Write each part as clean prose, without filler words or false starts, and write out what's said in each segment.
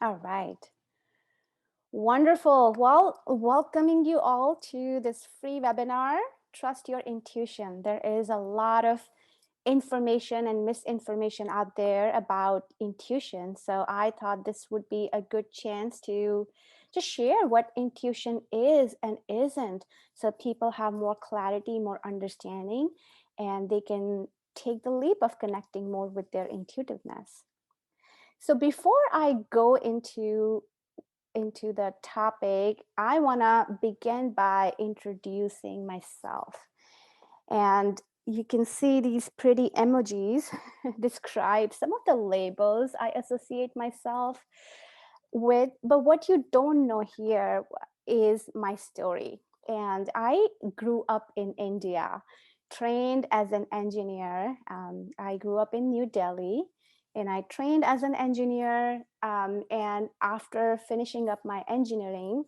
All right. Wonderful. Well, welcoming you all to this free webinar, Trust Your Intuition. There is a lot of information and misinformation out there about intuition. So I thought this would be a good chance to just share what intuition is and isn't, so people have more clarity, more understanding, and they can take the leap of connecting more with their intuitiveness. So before I go into the topic, I want to begin by introducing myself. And you can see these pretty emojis describe some of the labels I associate myself with. But what you don't know here is my story. And I grew up in India, trained as an engineer. I grew up in New Delhi and I trained as an engineer. And after finishing up my engineering,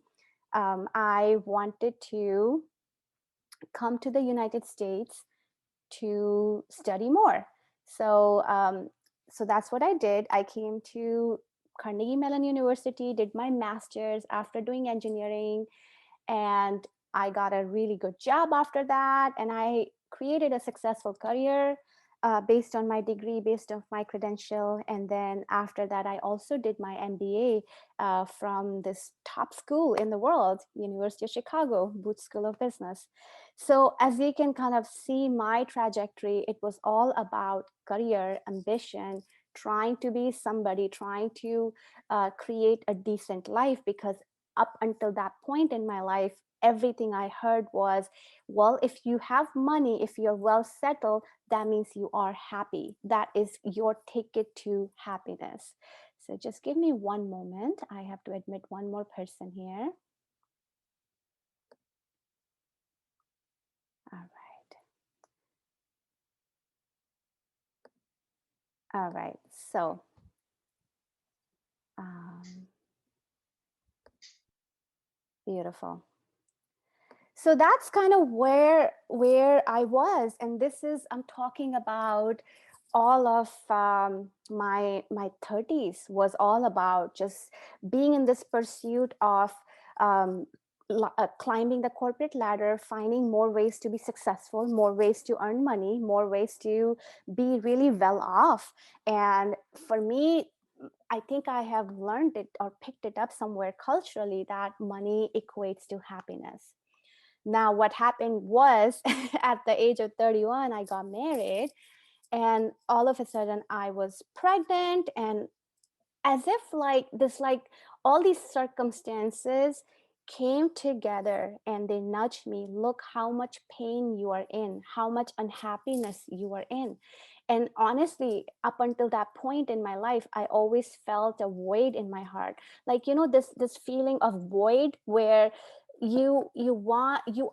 I wanted to come to the United States to study more. So, so that's what I did. I came to Carnegie Mellon University, did my master's after doing engineering, and I got a really good job after that. And I created a successful career based on my degree, based on my credential. And then after that, I also did my MBA from this top school in the world, University of Chicago, Booth School of Business. So as you can kind of see my trajectory, it was all about career, ambition, trying to be somebody, trying to create a decent life, because up until that point in my life, everything I heard was, well, if you have money, if you're well settled, that means you are happy. That is your ticket to happiness. So just give me one moment. I have to admit one more person here. All right. All right. So, um, beautiful. So that's kind of where I was, and this is, I'm talking about all of my 30s was all about just being in this pursuit of um, climbing the corporate ladder, finding more ways to be successful, more ways to earn money, more ways to be really well off. And for me, I think I have learned it or picked it up somewhere culturally that money equates to happiness. Now, what happened was at the age of 31, I got married, and all of a sudden I was pregnant, and as if like all these circumstances came together and they nudged me, look how much pain you are in, how much unhappiness you are in. And honestly, up until that point in my life, I always felt a void in my heart, like, this feeling of void where you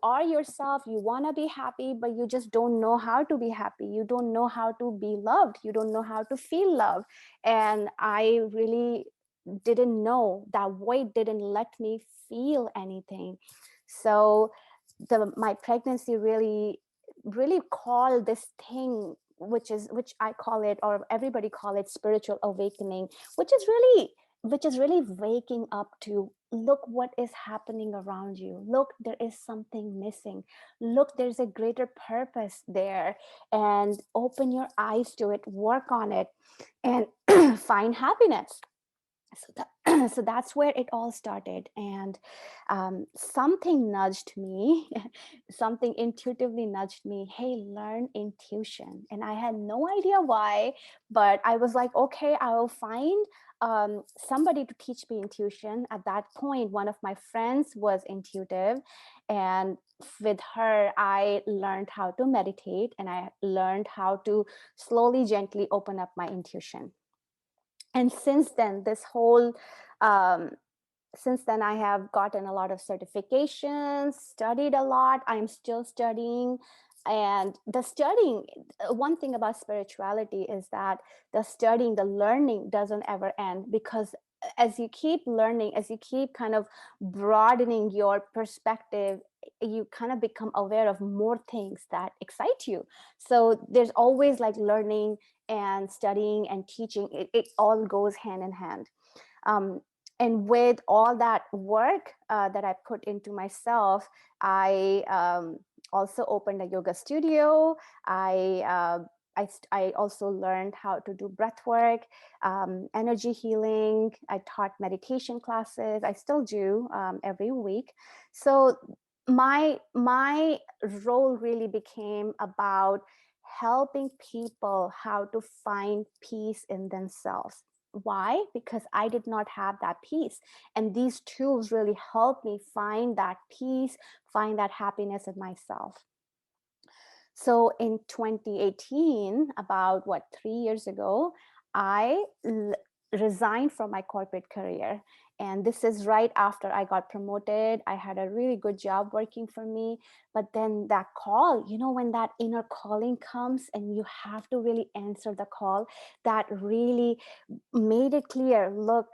are yourself, you want to be happy, but you just don't know how to be happy, you don't know how to be loved, you don't know how to feel love. And I really didn't know, that void didn't let me feel anything. So my pregnancy really called this thing, which I call it, or everybody call it, spiritual awakening, which is really waking up to, look what is happening around you, look, there is something missing, look, there's a greater purpose there, and open your eyes to it, work on it, and find happiness. So that's where it all started. And something nudged me, something intuitively nudged me, hey, learn intuition. And I had no idea why, but I was like, okay, I will find somebody to teach me intuition. At that point, one of my friends was intuitive, and with her I learned how to meditate, and I learned how to slowly, gently open up my intuition. And since then, um, since then, I have gotten a lot of certifications, studied a lot, I'm still studying. And the studying, one thing about spirituality is that the studying, the learning doesn't ever end, because as you keep learning, as you keep kind of broadening your perspective, you kind of become aware of more things that excite you. So there's always like learning and studying and teaching, it all goes hand in hand. And with all that work that I put into myself, I also opened a yoga studio. I also learned how to do breath work, energy healing. I taught meditation classes. I still do every week. So my role really became about helping people how to find peace in themselves. Why? Because I did not have that peace. And these tools really helped me find that peace, find that happiness in myself. So in 2018, about 3 years ago, I resigned from my corporate career. And this is right after I got promoted. I had a really good job working for me. But then that call, when that inner calling comes and you have to really answer the call, that really made it clear, look,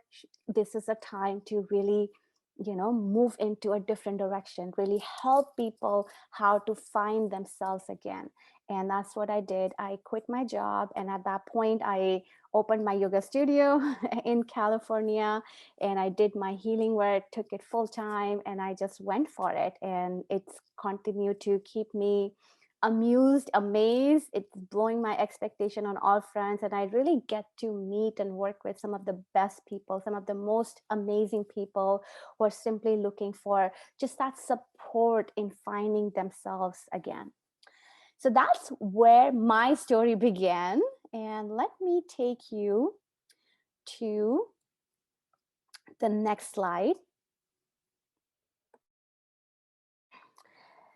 this is a time to really move into a different direction, really help people how to find themselves again. And that's what I did. I quit my job, and at that point I opened my yoga studio in California, and I did my healing work, took it full time, and I just went for it. And it's continued to keep me amused, amazed. It's blowing my expectation on all fronts. And I really get to meet and work with some of the best people, some of the most amazing people who are simply looking for just that support in finding themselves again. So that's where my story began. And let me take you to the next slide.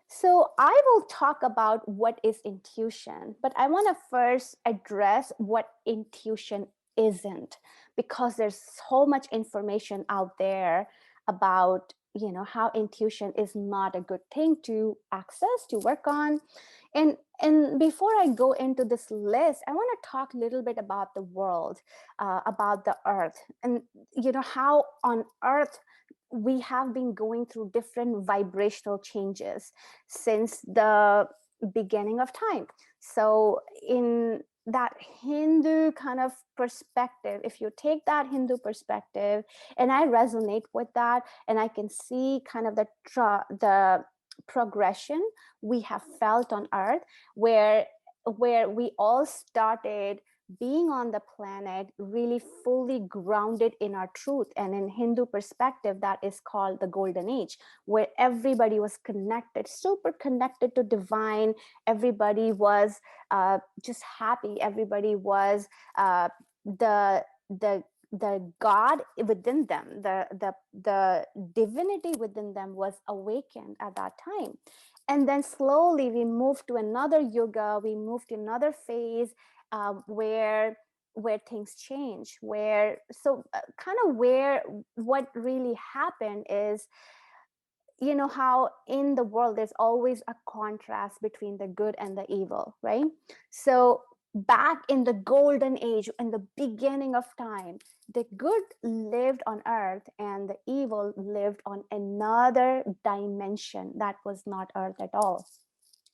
So I will talk about what is intuition, but I want to first address what intuition isn't, because there's so much information out there about how intuition is not a good thing to access, to work on. And before I go into this list, I want to talk a little bit about the world, about the earth, and how on earth we have been going through different vibrational changes since the beginning of time. So in that Hindu kind of perspective, if you take that Hindu perspective, and I resonate with that, and I can see kind of the progression we have felt on earth, where we all started being on the planet really fully grounded in our truth. And in Hindu perspective, that is called the golden age, where everybody was connected, super connected to divine. Everybody was just happy. Everybody was the the God within them, the divinity within them was awakened at that time. And then slowly we moved to another yuga, we moved to another phase, where things change, where so kind of where what really happened is, how in the world there's always a contrast between the good and the evil, right? So back in the golden age, in the beginning of time, the good lived on earth and the evil lived on another dimension that was not earth at all.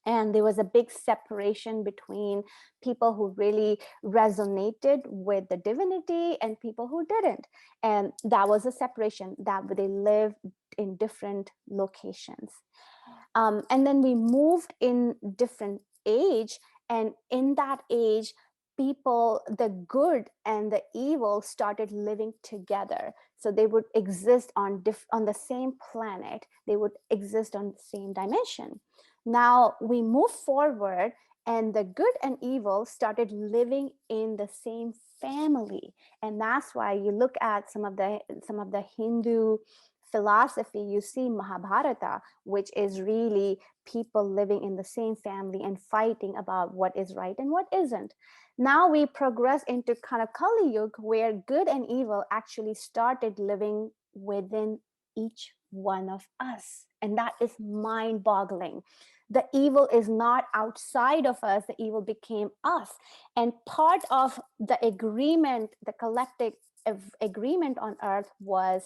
And there was a big separation between people who really resonated with the divinity and people who didn't. And that was a separation, that they lived in different locations. And then we moved in different age. And in that age, people, the good and the evil, started living together. So they would exist on the same planet. They would exist on the same dimension. Now we move forward, and the good and evil started living in the same family. And that's why you look at some of the Hindu philosophy, you see Mahabharata, which is really people living in the same family and fighting about what is right and what isn't. Now we progress into kind of Kali Yuga, where good and evil actually started living within each one of us. And that is mind boggling. The evil is not outside of us, the evil became us. And part of the agreement, the collective agreement on earth, was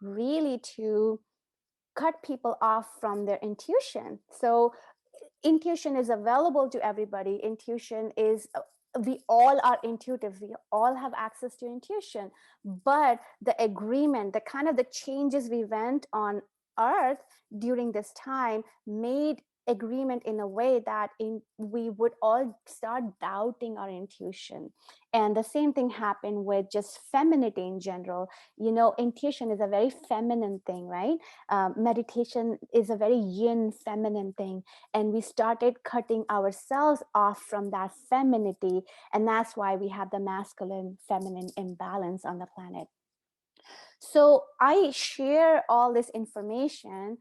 really to cut people off from their intuition. So intuition is available to everybody. Intuition is we all are intuitive, we all have access to intuition, but the agreement, the kind of the changes we went on earth during this time made agreement in a way that we would all start doubting our intuition. And the same thing happened with just femininity in general. You know, intuition is a very feminine thing, right? Meditation is a very yin feminine thing, and we started cutting ourselves off from that femininity, and that's why we have the masculine feminine imbalance on the planet. So I share all this information,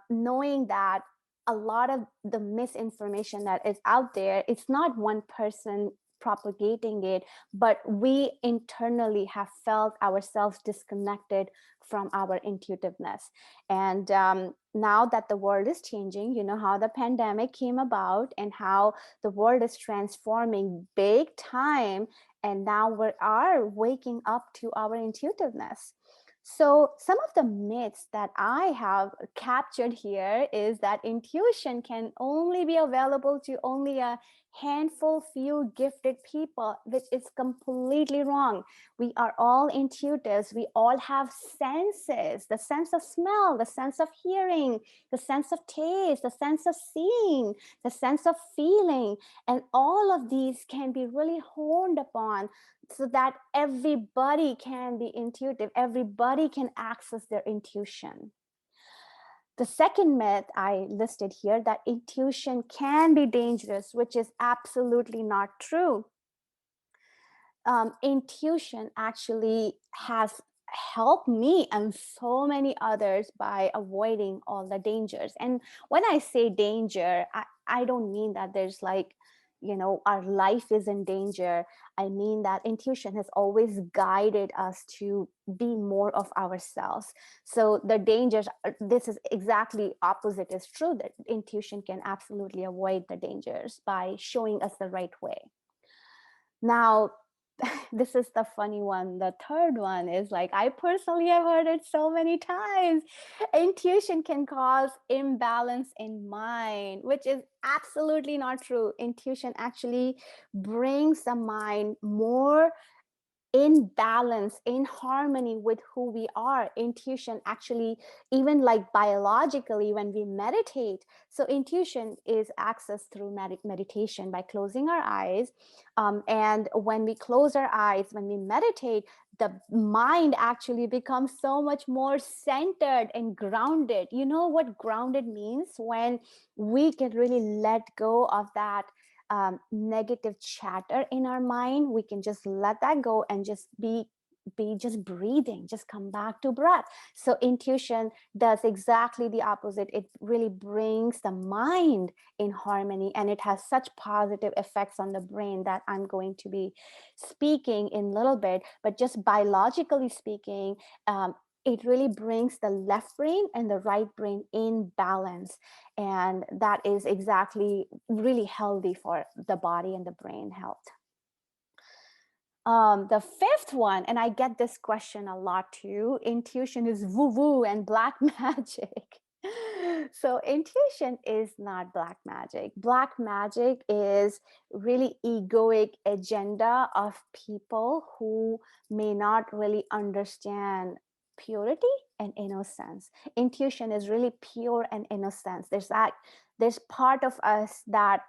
knowing that a lot of the misinformation that is out there, it's not one person propagating it, but we internally have felt ourselves disconnected from our intuitiveness. And now that the world is changing, you know how the pandemic came about and how the world is transforming big time, and now we are waking up to our intuitiveness. So some of the myths that I have captured here is that intuition can only be available to only a handful, few gifted people, which is completely wrong. We are all intuitives. We all have senses, the sense of smell, the sense of hearing, the sense of taste, the sense of seeing, the sense of feeling. And all of these can be really honed upon so that everybody can be intuitive, everybody can access their intuition. The second myth I listed here, that intuition can be dangerous, which is absolutely not true. Intuition actually has helped me and so many others by avoiding all the dangers. And when I say danger, I don't mean that there's like, you know, our life is in danger. I mean that intuition has always guided us to be more of ourselves. So the dangers, this is exactly opposite is true, that intuition can absolutely avoid the dangers by showing us the right way. Now, this is the funny one. The third one is like, I personally have heard it so many times. Intuition can cause imbalance in mind, which is absolutely not true. Intuition actually brings the mind more in balance, in harmony with who we are. Intuition actually, even like biologically, when we meditate, so intuition is accessed through meditation by closing our eyes. And when we close our eyes, when we meditate, the mind actually becomes so much more centered and grounded. You know what grounded means? When we can really let go of that negative chatter in our mind, we can just let that go and just be just breathing, just come back to breath. So intuition does exactly the opposite. It really brings the mind in harmony, and it has such positive effects on the brain that I'm going to be speaking in a little bit. But just biologically speaking, it really brings the left brain and the right brain in balance, and that is exactly really healthy for the body and the brain health. The fifth one, and I get this question a lot too, intuition is woo woo and black magic. So intuition is not black magic. Black magic is really egoic agenda of people who may not really understand purity and innocence. Intuition is really pure and innocence. There's part of us that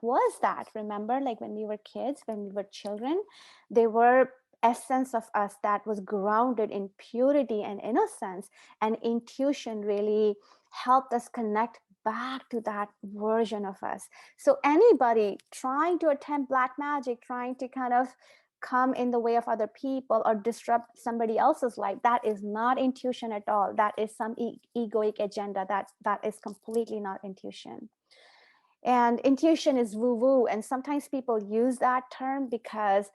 was that, remember, like when we were kids, when we were children, they were essence of us that was grounded in purity and innocence, and intuition really helped us connect back to that version of us. So anybody trying to attempt black magic, trying to kind of come in the way of other people or disrupt somebody else's life, that is not intuition at all. That is some egoic agenda. That is completely not intuition. And intuition is woo woo, and sometimes people use that term because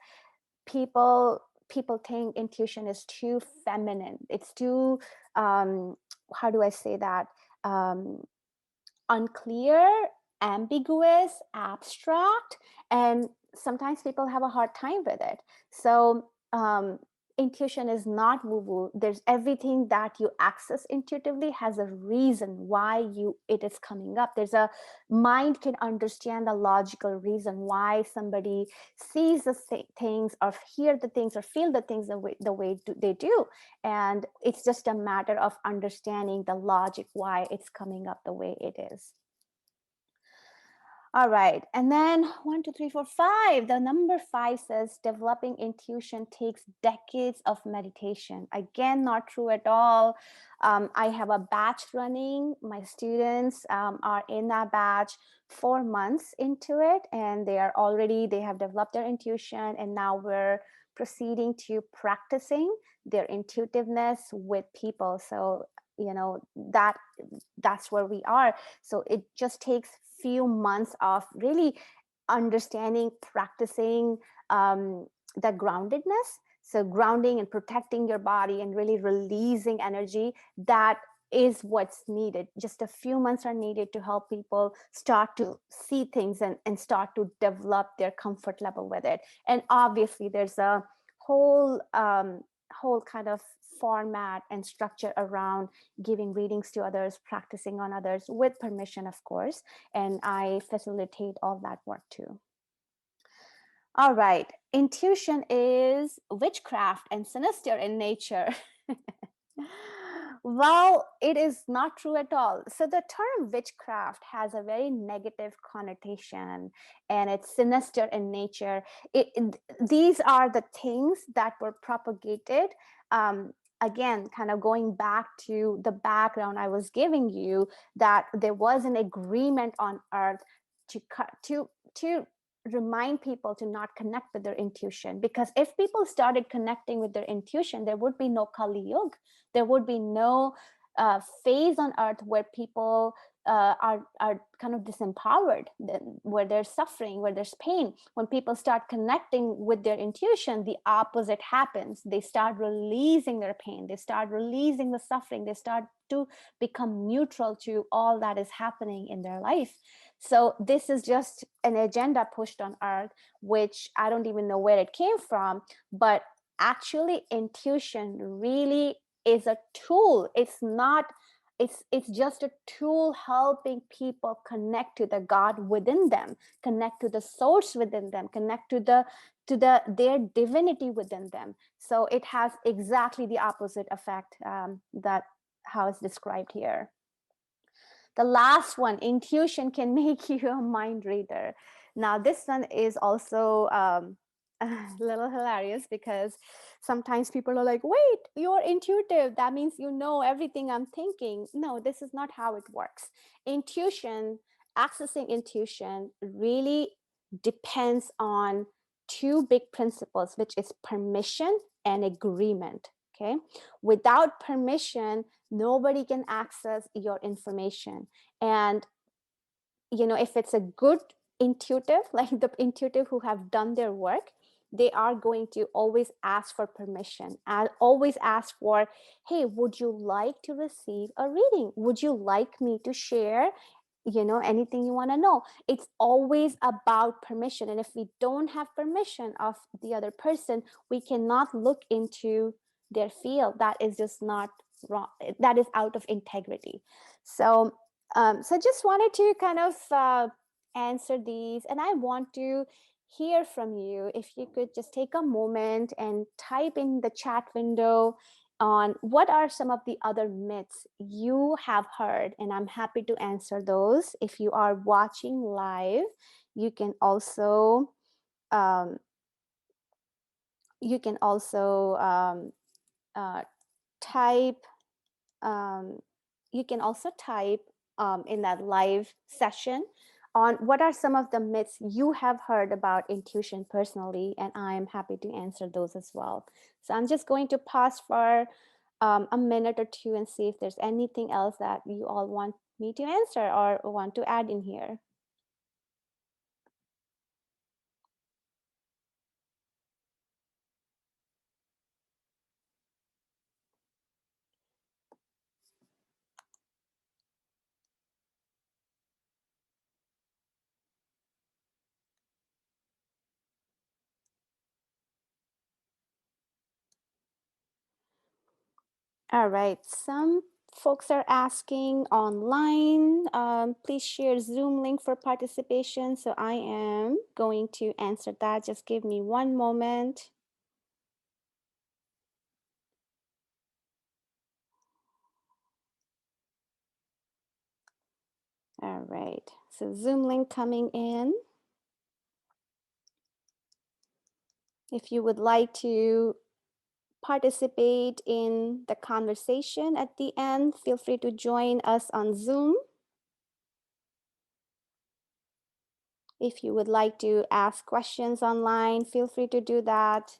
people think intuition is too feminine. It's too how do I say that, um, unclear, ambiguous, abstract, and sometimes people have a hard time with it. So intuition is not woo-woo. There's everything that you access intuitively has a reason why it is coming up. There's a mind can understand the logical reason why somebody sees the things or hear the things or feel the things the way they do. And it's just a matter of understanding the logic why it's coming up the way it is. All right. And then 1, 2, 3, 4, 5. The number 5 says developing intuition takes decades of meditation. Again, not true at all. I have a batch running. My students are in that batch 4 months into it, and they have developed their intuition, and now we're proceeding to practicing their intuitiveness with people. So, that's where we are. So it just takes few months of really understanding, practicing the groundedness. So grounding and protecting your body and really releasing energy, that is what's needed. Just a few months are needed to help people start to see things and start to develop their comfort level with it. And obviously there's a whole kind of format and structure around giving readings to others, practicing on others with permission, of course. And I facilitate all that work too. All right. Intuition is witchcraft and sinister in nature. Well, it is not true at all. So the term witchcraft has a very negative connotation and it's sinister in nature. These are the things that were propagated. Again, kind of going back to the background I was giving you, that there was an agreement on earth to remind people to not connect with their intuition, because if people started connecting with their intuition, there would be no Kali Yuga. There would be no phase on earth where people are kind of disempowered, where there's suffering, where there's pain. When people start connecting with their intuition, the opposite happens. They start releasing their pain, they start releasing the suffering, they start to become neutral to all that is happening in their life. So this is just an agenda pushed on earth, which I don't even know where it came from, but actually intuition really is a tool. It's just a tool helping people connect to the God within them, connect to the source within them, connect to their divinity within them. So it has exactly the opposite effect that how it's described here. The last one, intuition can make you a mind reader. Now, this one is also a little hilarious, because sometimes people are like, wait, you're intuitive. That means you know everything I'm thinking. No, this is not how it works. Intuition, accessing intuition really depends on two big principles, which is permission and agreement. Okay. Without permission, nobody can access your information. And if it's a good intuitive, like the intuitive who have done their work, they are going to always ask for permission. I'll always ask for, hey, would you like to receive a reading? Would you like me to share anything you want to know? It's always about permission. And if we don't have permission of the other person, we cannot look into their field. That is just not wrong. That is out of integrity. So just wanted to kind of answer these, and I want to hear from you. If you could just take a moment and type in the chat window on what are some of the other myths you have heard, and I'm happy to answer those. If you are watching live, you can also um, type um, you can also type in that live session on what are some of the myths you have heard about intuition personally, and I'm happy to answer those as well. So I'm just going to pause for a minute or two and see if there's anything else that you all want me to answer or want to add in here. All right. Some folks are asking online. Please share Zoom link for participation. So I am going to answer that. Just give me one moment. All right. So Zoom link coming in. If you would like to participate in the conversation at the end, feel free to join us on Zoom. If you would like to ask questions online, feel free to do that.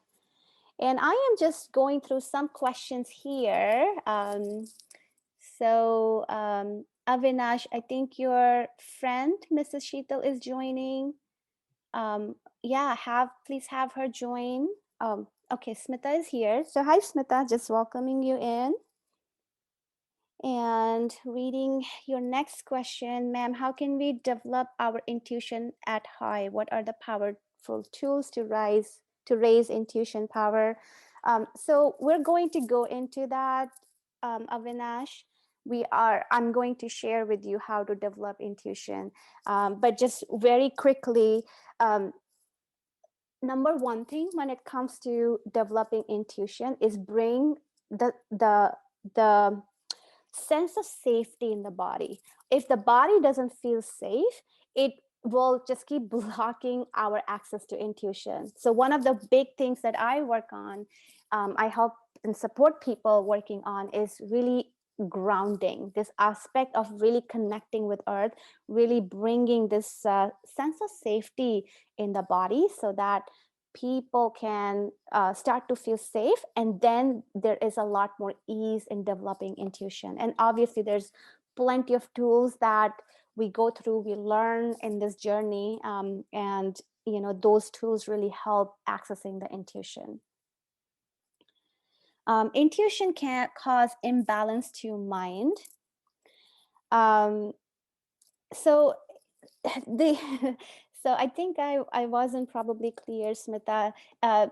And I am just going through some questions here. Avinash, I think your friend, Mrs. Sheetal, is joining. Yeah, please have her join. Okay, Smita is here. So hi, Smita, just welcoming you in. And reading your next question, ma'am, how can we develop our intuition at high? What are the powerful tools to raise intuition power? So we're going to go into that, Avinash. I'm going to share with you how to develop intuition. But just very quickly, number one thing when it comes to developing intuition is bring the sense of safety in the body. If the body doesn't feel safe, it will just keep blocking our access to intuition. So one of the big things that I work on, I help and support people working on, is really grounding, this aspect of really connecting with earth, really bringing this sense of safety in the body so that people can start to feel safe, and then there is a lot more ease in developing intuition. And obviously there's plenty of tools that we go through, we learn in this journey, and those tools really help accessing the intuition. Intuition can cause imbalance to mind. So the so I think I wasn't probably clear, Smita.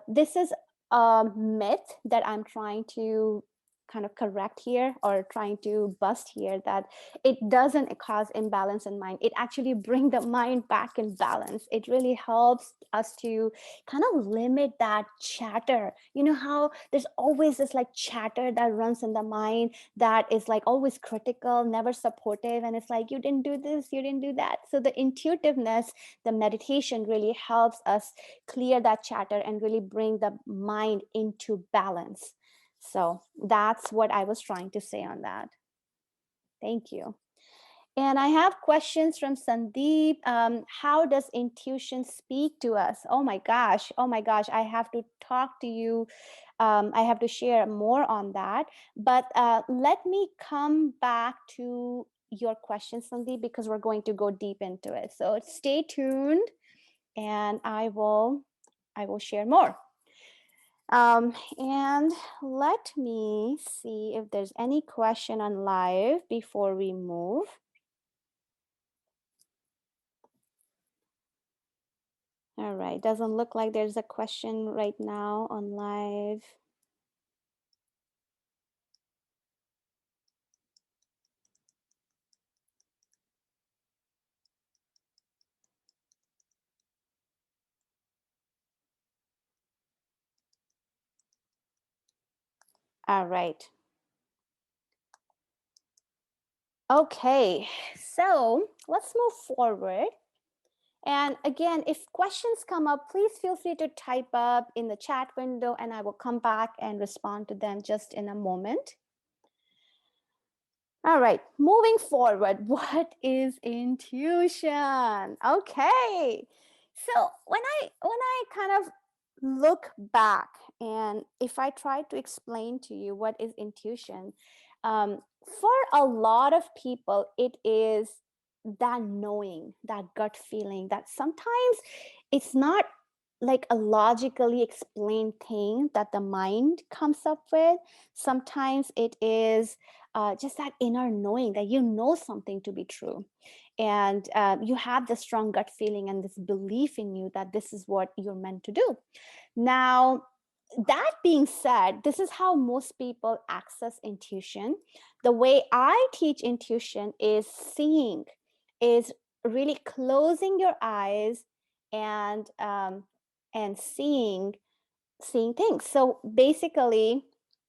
This is a myth that I'm trying to kind of correct here, or trying to bust here, that it doesn't cause imbalance in mind. It actually bring the mind back in balance. It really helps us to kind of limit that chatter. You know how there's always this like chatter that runs in the mind, that is like always critical, never supportive, and it's like, you didn't do this, you didn't do that. So the intuitiveness, the meditation really helps us clear that chatter and really bring the mind into balance. So that's what I was trying to say on that. Thank you. And I have questions from Sandeep. How does intuition speak to us? Oh my gosh. Oh my gosh. I have to talk to you. I have to share more on that. But let me come back to your question, Sandeep, because we're going to go deep into it. So stay tuned, and I will share more. And let me see if there's any question on live before we move. All right, doesn't look like there's a question right now on live. All right. Okay, so let's move forward. And again, if questions come up, please feel free to type up in the chat window, and I will come back and respond to them just in a moment. All right, moving forward, what is intuition? Okay, so when I kind of look back, and if I try to explain to you what is intuition, for a lot of people, it is that knowing, that gut feeling, that sometimes it's not like a logically explained thing that the mind comes up with. Sometimes it is just that inner knowing that you know something to be true, and you have this strong gut feeling and this belief in you that this is what you're meant to do. Now, that being said, this is how most people access intuition. The way I teach intuition is seeing, is really closing your eyes and seeing things. So basically,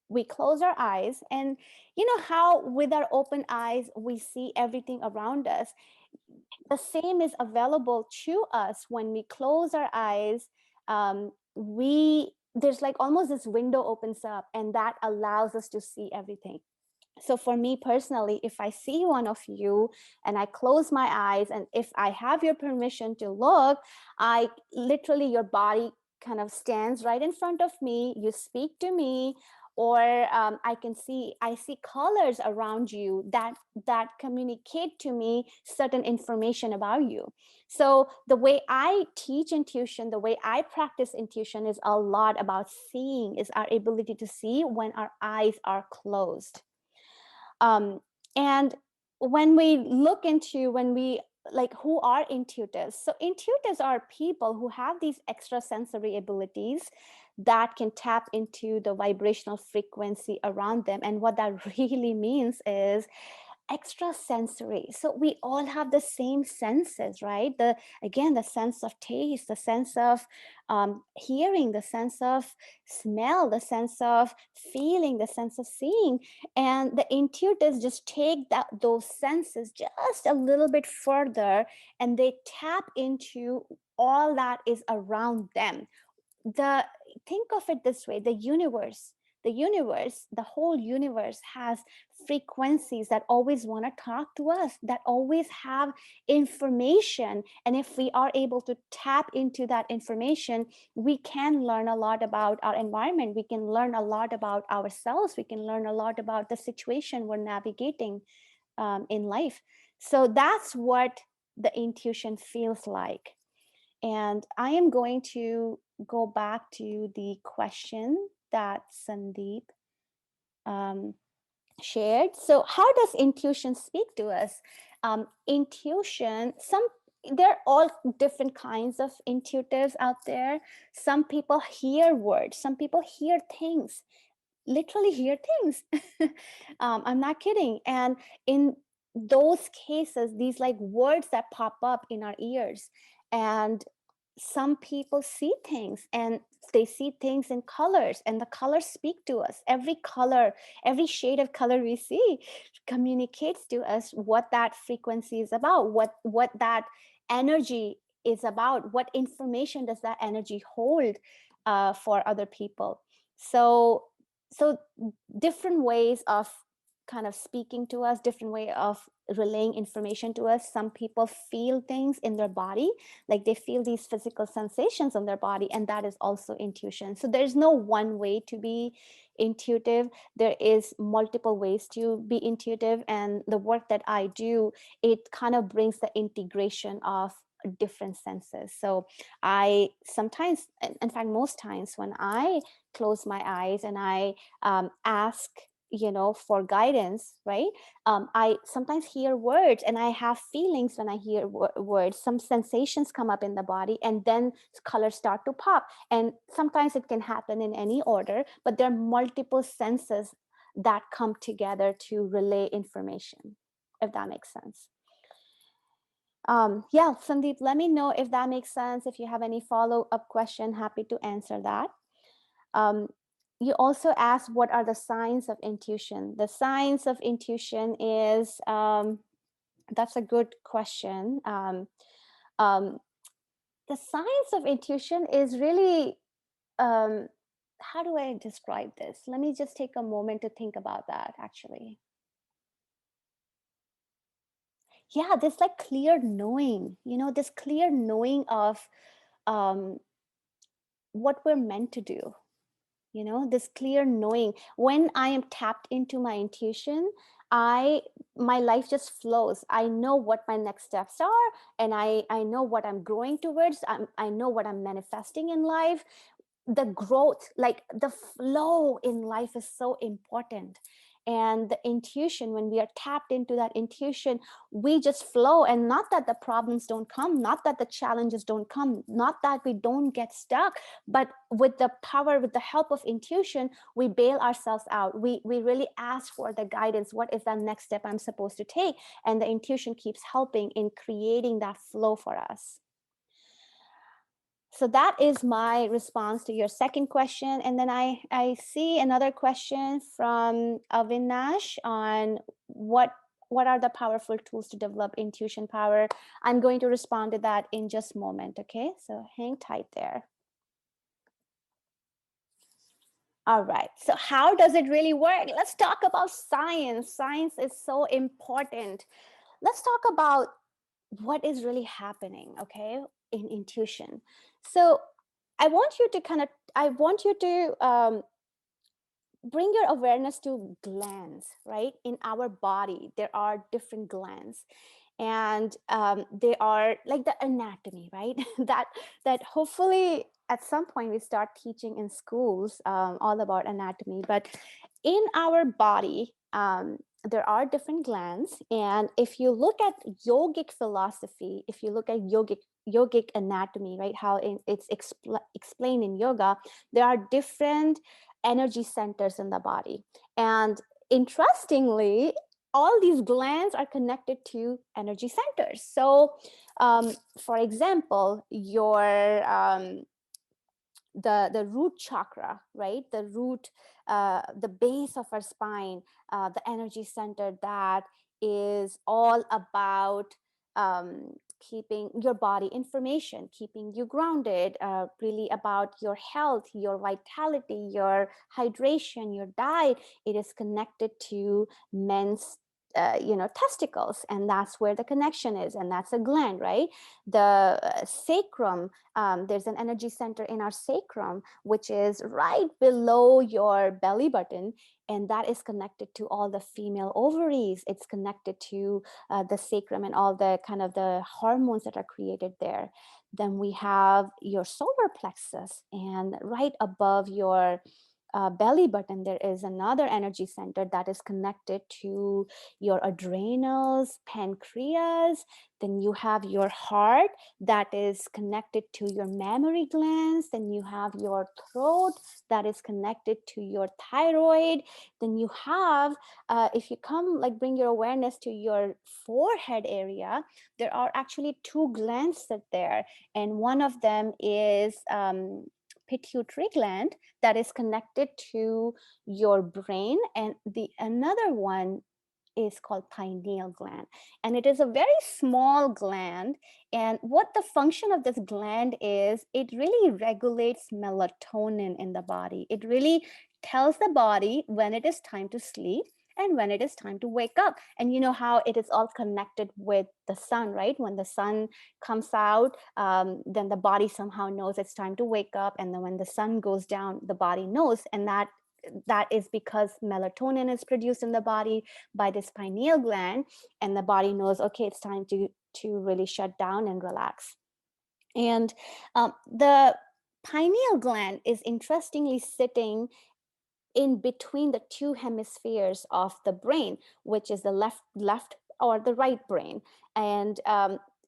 we close our eyes, and you know how with our open eyes we see everything around us. The same is available to us when we close our eyes. We There's like almost this window opens up, and that allows us to see everything. So for me personally, if I see one of you and I close my eyes, and if I have your permission to look, I literally, your body kind of stands right in front of me, you speak to me, or I see colors around you that communicate to me certain information about you. So the way I teach intuition, the way I practice intuition, is a lot about seeing, is our ability to see when our eyes are closed. And when we like, who are intuitives? So intuitives are people who have these extrasensory abilities that can tap into the vibrational frequency around them. And what that really means is extrasensory. So we all have the same senses, right? The sense of taste, the sense of hearing, the sense of smell, the sense of feeling, the sense of seeing. And the intuitives just take those senses just a little bit further, and they tap into all that is around them. the Think of it this way: the whole universe has frequencies that always want to talk to us, that always have information. And if we are able to tap into that information, we can learn a lot about our environment, we can learn a lot about ourselves, we can learn a lot about the situation we're navigating in life. So that's what the intuition feels like. And I am going to go back to the question that Sandeep um, shared. So, how does intuition speak to us? Intuition, there are all different kinds of intuitives out there. Some people hear words, some people hear things, literally hear things. I'm not kidding. And in those cases, these like words that pop up in our ears, and some people see things, and they see things in colors, and the colors speak to us. Every color, every shade of color we see communicates to us what that frequency is about, what that energy is about, what information does that energy hold for other people. So so different ways of kind of speaking to us, different way of relaying information to us. Some people feel things in their body, like they feel these physical sensations on their body, and that is also intuition. So there's no one way to be intuitive. There is multiple ways to be intuitive, and the work that I do, it kind of brings the integration of different senses. So I sometimes, in fact most times, when I close my eyes and I ask, for guidance, right? I sometimes hear words, and I have feelings when I hear words. Some sensations come up in the body, and then colors start to pop. And sometimes it can happen in any order, but there are multiple senses that come together to relay information, if that makes sense. Yeah, Sandeep, let me know if that makes sense. If you have any follow-up question, happy to answer that. Um, you also asked, what are the signs of intuition? The signs of intuition is, that's a good question. Um, the signs of intuition is really, how do I describe this? Let me just take a moment to think about that, actually. Yeah, this like clear knowing, this clear knowing of um, what we're meant to do. This clear knowing. When I am tapped into my intuition, my life just flows. I know what my next steps are, and I know what I'm growing towards. I know what I'm manifesting in life. The growth, like the flow in life, is so important. And the intuition, when we are tapped into that intuition, we just flow. And not that the problems don't come, not that the challenges don't come, not that we don't get stuck, but with the power, with the help of intuition, we bail ourselves out. We really ask for the guidance. What is that next step I'm supposed to take? And the intuition keeps helping in creating that flow for us. So that is my response to your second question. And then I see another question from Avinash on what are the powerful tools to develop intuition power. I'm going to respond to that in just a moment. Okay, so hang tight there. All right, so how does it really work? Let's talk about science. Science is so important. Let's talk about what is really happening, okay, in intuition. So I want you to bring your awareness to glands, right? In our body, there are different glands, and they are like the anatomy, right? that hopefully at some point we start teaching in schools, all about anatomy. But in our body, there are different glands, and if you look at yogic philosophy, if you look at yogic anatomy, right, how it's explained in yoga, there are different energy centers in the body. And interestingly, all these glands are connected to energy centers. So for example, your the root chakra, right, the root, the base of our spine, the energy center that is all about keeping your body information, keeping you grounded, really about your health, your vitality, your hydration, your diet. It is connected to men's testicles, and that's where the connection is, and that's a gland, right? The sacrum, there's an energy center in our sacrum, which is right below your belly button, and that is connected to all the female ovaries. It's connected to the sacrum and all the kind of the hormones that are created there. Then we have your solar plexus, and right above your belly button, there is another energy center that is connected to your adrenals, pancreas. Then you have your heart that is connected to your mammary glands. Then you have your throat that is connected to your thyroid. Then you have, if you come, like bring your awareness to your forehead area, there are actually two glands that there. And one of them is pituitary gland that is connected to your brain, and the another one is called pineal gland, and it is a very small gland. And what the function of this gland is, it really regulates melatonin in the body. It really tells the body when it is time to sleep and when it is time to wake up. And you know how it is all connected with the sun, right? When the sun comes out, then the body somehow knows it's time to wake up, and then when the sun goes down, the body knows. And that is because melatonin is produced in the body by this pineal gland, and the body knows, okay, it's time to really shut down and relax. And the pineal gland is interestingly sitting in between the two hemispheres of the brain, which is the left or the right brain. And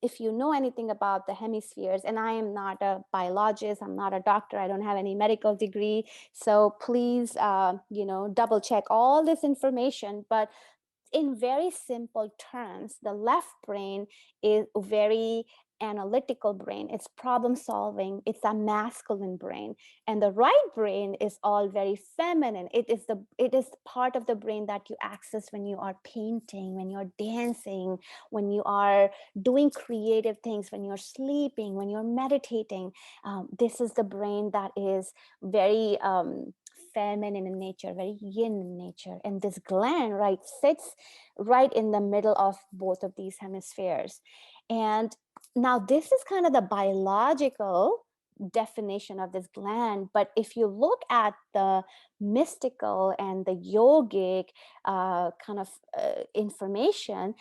if you know anything about the hemispheres, and I am not a biologist, I'm not a doctor, I don't have any medical degree, so please double check all this information. But in very simple terms, the left brain is very analytical brain. It's problem solving. It's a masculine brain. And the right brain is all very feminine. It is part of the brain that you access when you are painting, when you're dancing, when you are doing creative things, when you're sleeping, when you're meditating. This is the brain that is very feminine in nature, very yin in nature. And this gland, right, sits right in the middle of both of these hemispheres. And now this is kind of the biological definition of this gland. But if you look at the mystical and the yogic information,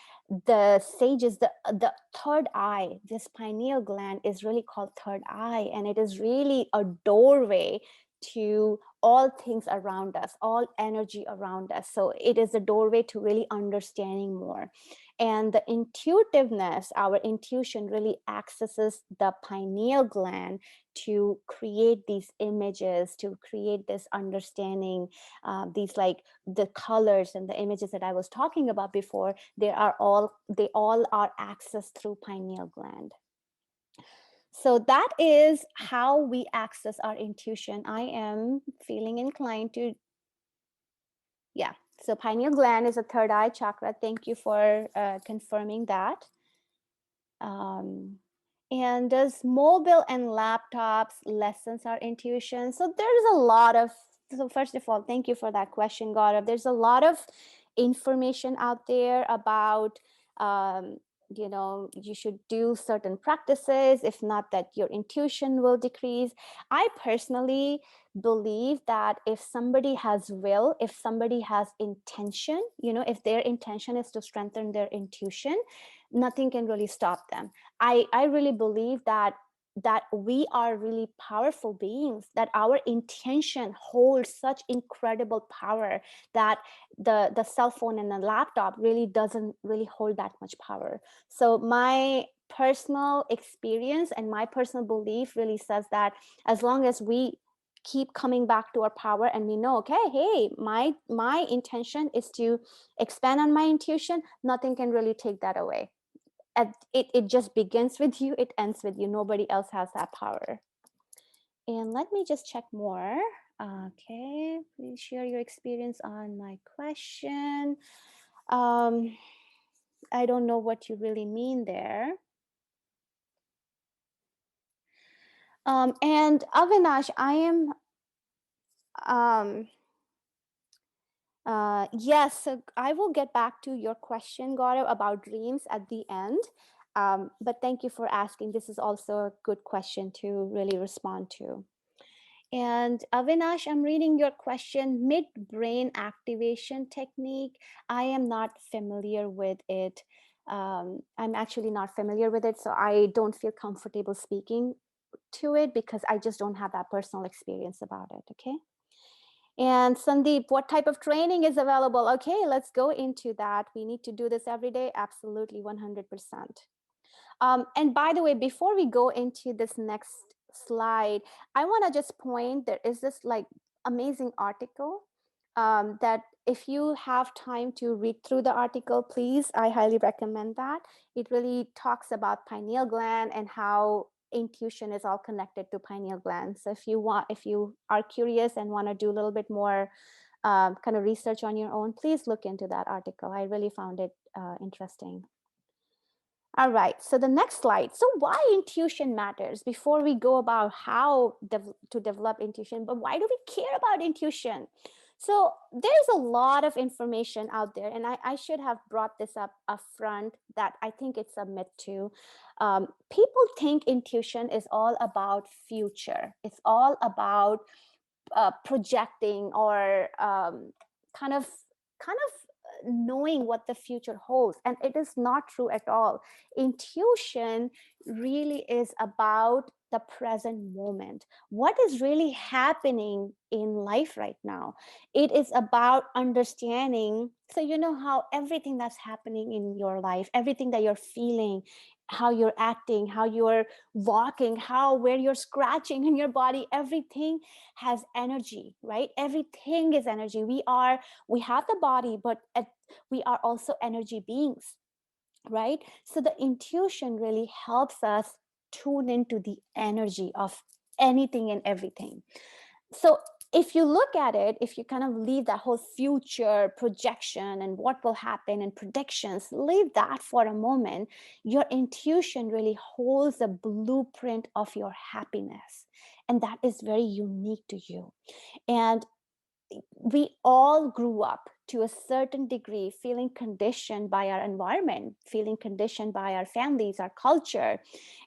the sages, the third eye, this pineal gland is really called third eye, and it is really a doorway to all things around us, all energy around us. So it is a doorway to really understanding more. And the intuitiveness, our intuition really accesses the pineal gland to create these images, to create this understanding, these like the colors and the images that I was talking about before, they all are accessed through pineal gland. So that is how we access our intuition. I am feeling inclined to, yeah. So pineal gland is a third eye chakra. Thank you for confirming that. And does mobile and laptops lessens our intuition? So there's a lot of, so first of all, thank you for that question, Gaurav. There's a lot of information out there about, you should do certain practices. If not, that your intuition will decrease. I personally believe that if somebody has will, if somebody has intention, if their intention is to strengthen their intuition, nothing can really stop them. I really believe that we are really powerful beings, that our intention holds such incredible power that the cell phone and the laptop really doesn't really hold that much power. So my personal experience and my personal belief really says that as long as we keep coming back to our power and we know, okay, hey, my intention is to expand on my intuition, nothing can really take that away. It just begins with you, it ends with you. Nobody else has that power. And let me just check more. Okay, please share your experience on my question. I don't know what you really mean there. And Avinash, I am yes, so I will get back to your question, Gaurav, about dreams at the end. But thank you for asking. This is also a good question to really respond to. And Avinash, I'm reading your question, mid-brain activation technique. I am not familiar with it. I'm actually not familiar with it, so I don't feel comfortable speaking to it because I just don't have that personal experience about it, okay? And Sandeep, what type of training is available? Okay, let's go into that. We need to do this every day. Absolutely, 100%. And by the way, before we go into this next slide, I want to just point, there is this like amazing article that if you have time to read through the article, please, I highly recommend that. It really talks about pineal gland and how intuition is all connected to pineal gland. So if you are curious and want to do a little bit more kind of research on your own, please look into that article. I really found it interesting. All right, so the next slide. So why intuition matters before we go about how to develop intuition, but why do we care about intuition? So there's a lot of information out there, and I should have brought this up front that I think it's a myth too. People think intuition is all about future. It's all about projecting or kind of knowing what the future holds, and it is not true at all. Intuition really is about the present moment, what is really happening in life right now. It is about understanding, so you know how everything that's happening in your life, everything that you're feeling, how you're acting, how you're walking, how where you're scratching in your body, everything has energy, right? Everything is energy. We have the body, but we are also energy beings, right? So the intuition really helps us tune into the energy of anything and everything. So if you look at it, if you kind of leave that whole future projection and what will happen and predictions, leave that for a moment, your intuition really holds a blueprint of your happiness. And that is very unique to you. And we all grew up to a certain degree feeling conditioned by our environment, feeling conditioned by our families, our culture,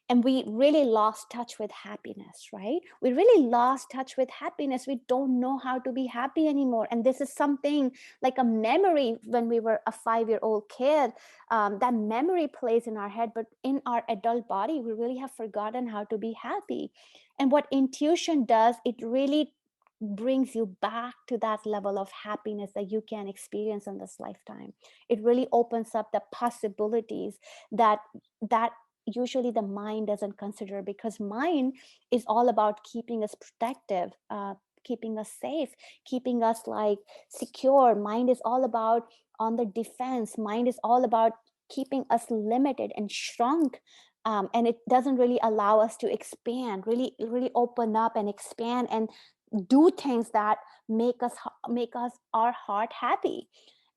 and we really lost touch with happiness, right? We really lost touch with happiness. We don't know how to be happy anymore. And this is something like a memory when we were a 5-year-old kid. That memory plays in our head, but in our adult body, we really have forgotten how to be happy. And what intuition does, it really brings you back to that level of happiness that you can experience in this lifetime. It really opens up the possibilities that that usually the mind doesn't consider, because mind is all about keeping us protective, keeping us safe, keeping us like secure. Mind is all about on the defense. Mind is all about keeping us limited and shrunk, and it doesn't really allow us to expand, really open up and expand and do things that make us our heart happy.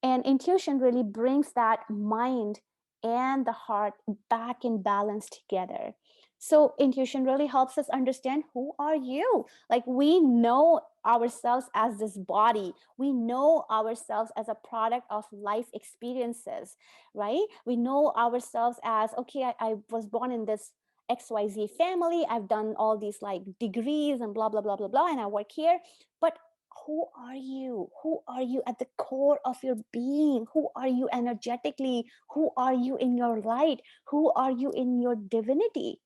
And intuition really brings that mind and the heart back in balance together. So intuition really helps us understand, who are you? Like, we know ourselves as this body, we know ourselves as a product of life experiences, right? We know ourselves as, okay, I was born in this XYZ family, I've done all these like degrees and blah blah blah blah blah, and I work here. But who are you? Who are you at the core of your being? Who are you energetically? Who are you in your light? Who are you in your divinity?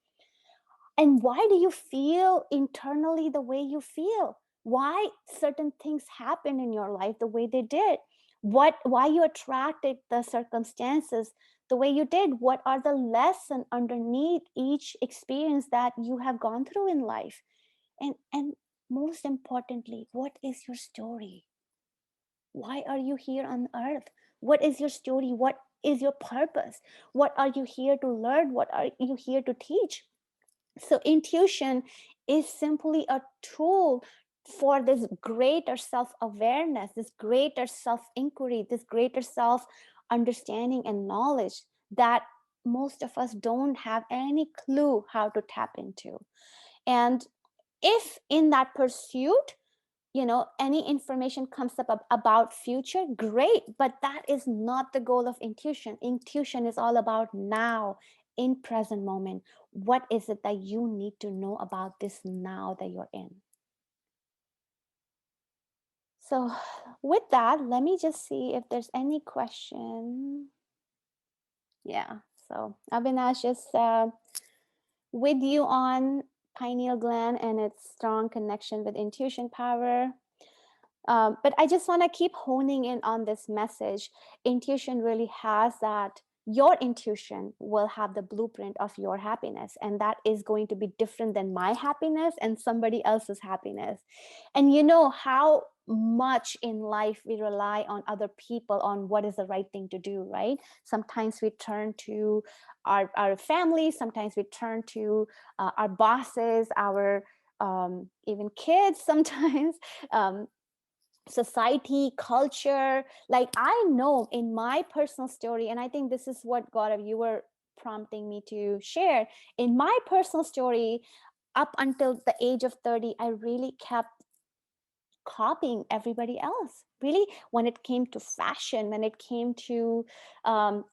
And why do you feel internally the way you feel? Why certain things happen in your life the way they did? Why you attracted the circumstances the way you did? What are the lessons underneath each experience that you have gone through in life? And most importantly, what is your story? Why are you here on earth? What is your story? What is your purpose? What are you here to learn? What are you here to teach? So intuition is simply a tool for this greater self-awareness, this greater self-inquiry, this greater self-understanding and knowledge that most of us don't have any clue how to tap into. And if in that pursuit, any information comes up about future, great, but that is not the goal of intuition. Intuition is all about now, in present moment. What is it that you need to know about this now that you're in? So with that, let me just see if there's any question. Yeah, so Avinash, just with you on pineal gland and its strong connection with intuition power. But I just want to keep honing in on this message. Intuition really has that. Your intuition will have the blueprint of your happiness, and that is going to be different than my happiness and somebody else's happiness. And you know how much in life we rely on other people on what is the right thing to do, right? Sometimes we turn to our family, sometimes we turn to our bosses, our even kids sometimes. um, Society, culture. Like, I know in my personal story, and I think this is what, Gaurav, you were prompting me to share. In my personal story, up until the age of 30, I really kept copying everybody else, really, when it came to fashion, when it came to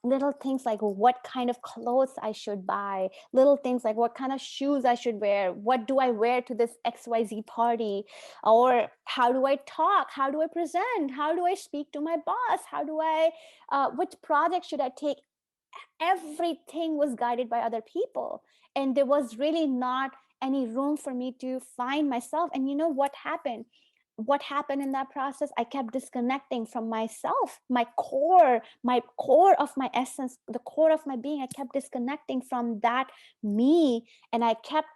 little things like what kind of clothes I should buy, little things like what kind of shoes I should wear, what do I wear to this XYZ party, or how do I talk, how do I present, how do I speak to my boss, how do I which project should I take. Everything was guided by other people, and there was really not any room for me to find myself. And you know what happened in that process? I kept disconnecting from myself, my core of my essence, the core of my being. I kept disconnecting from that me, and I kept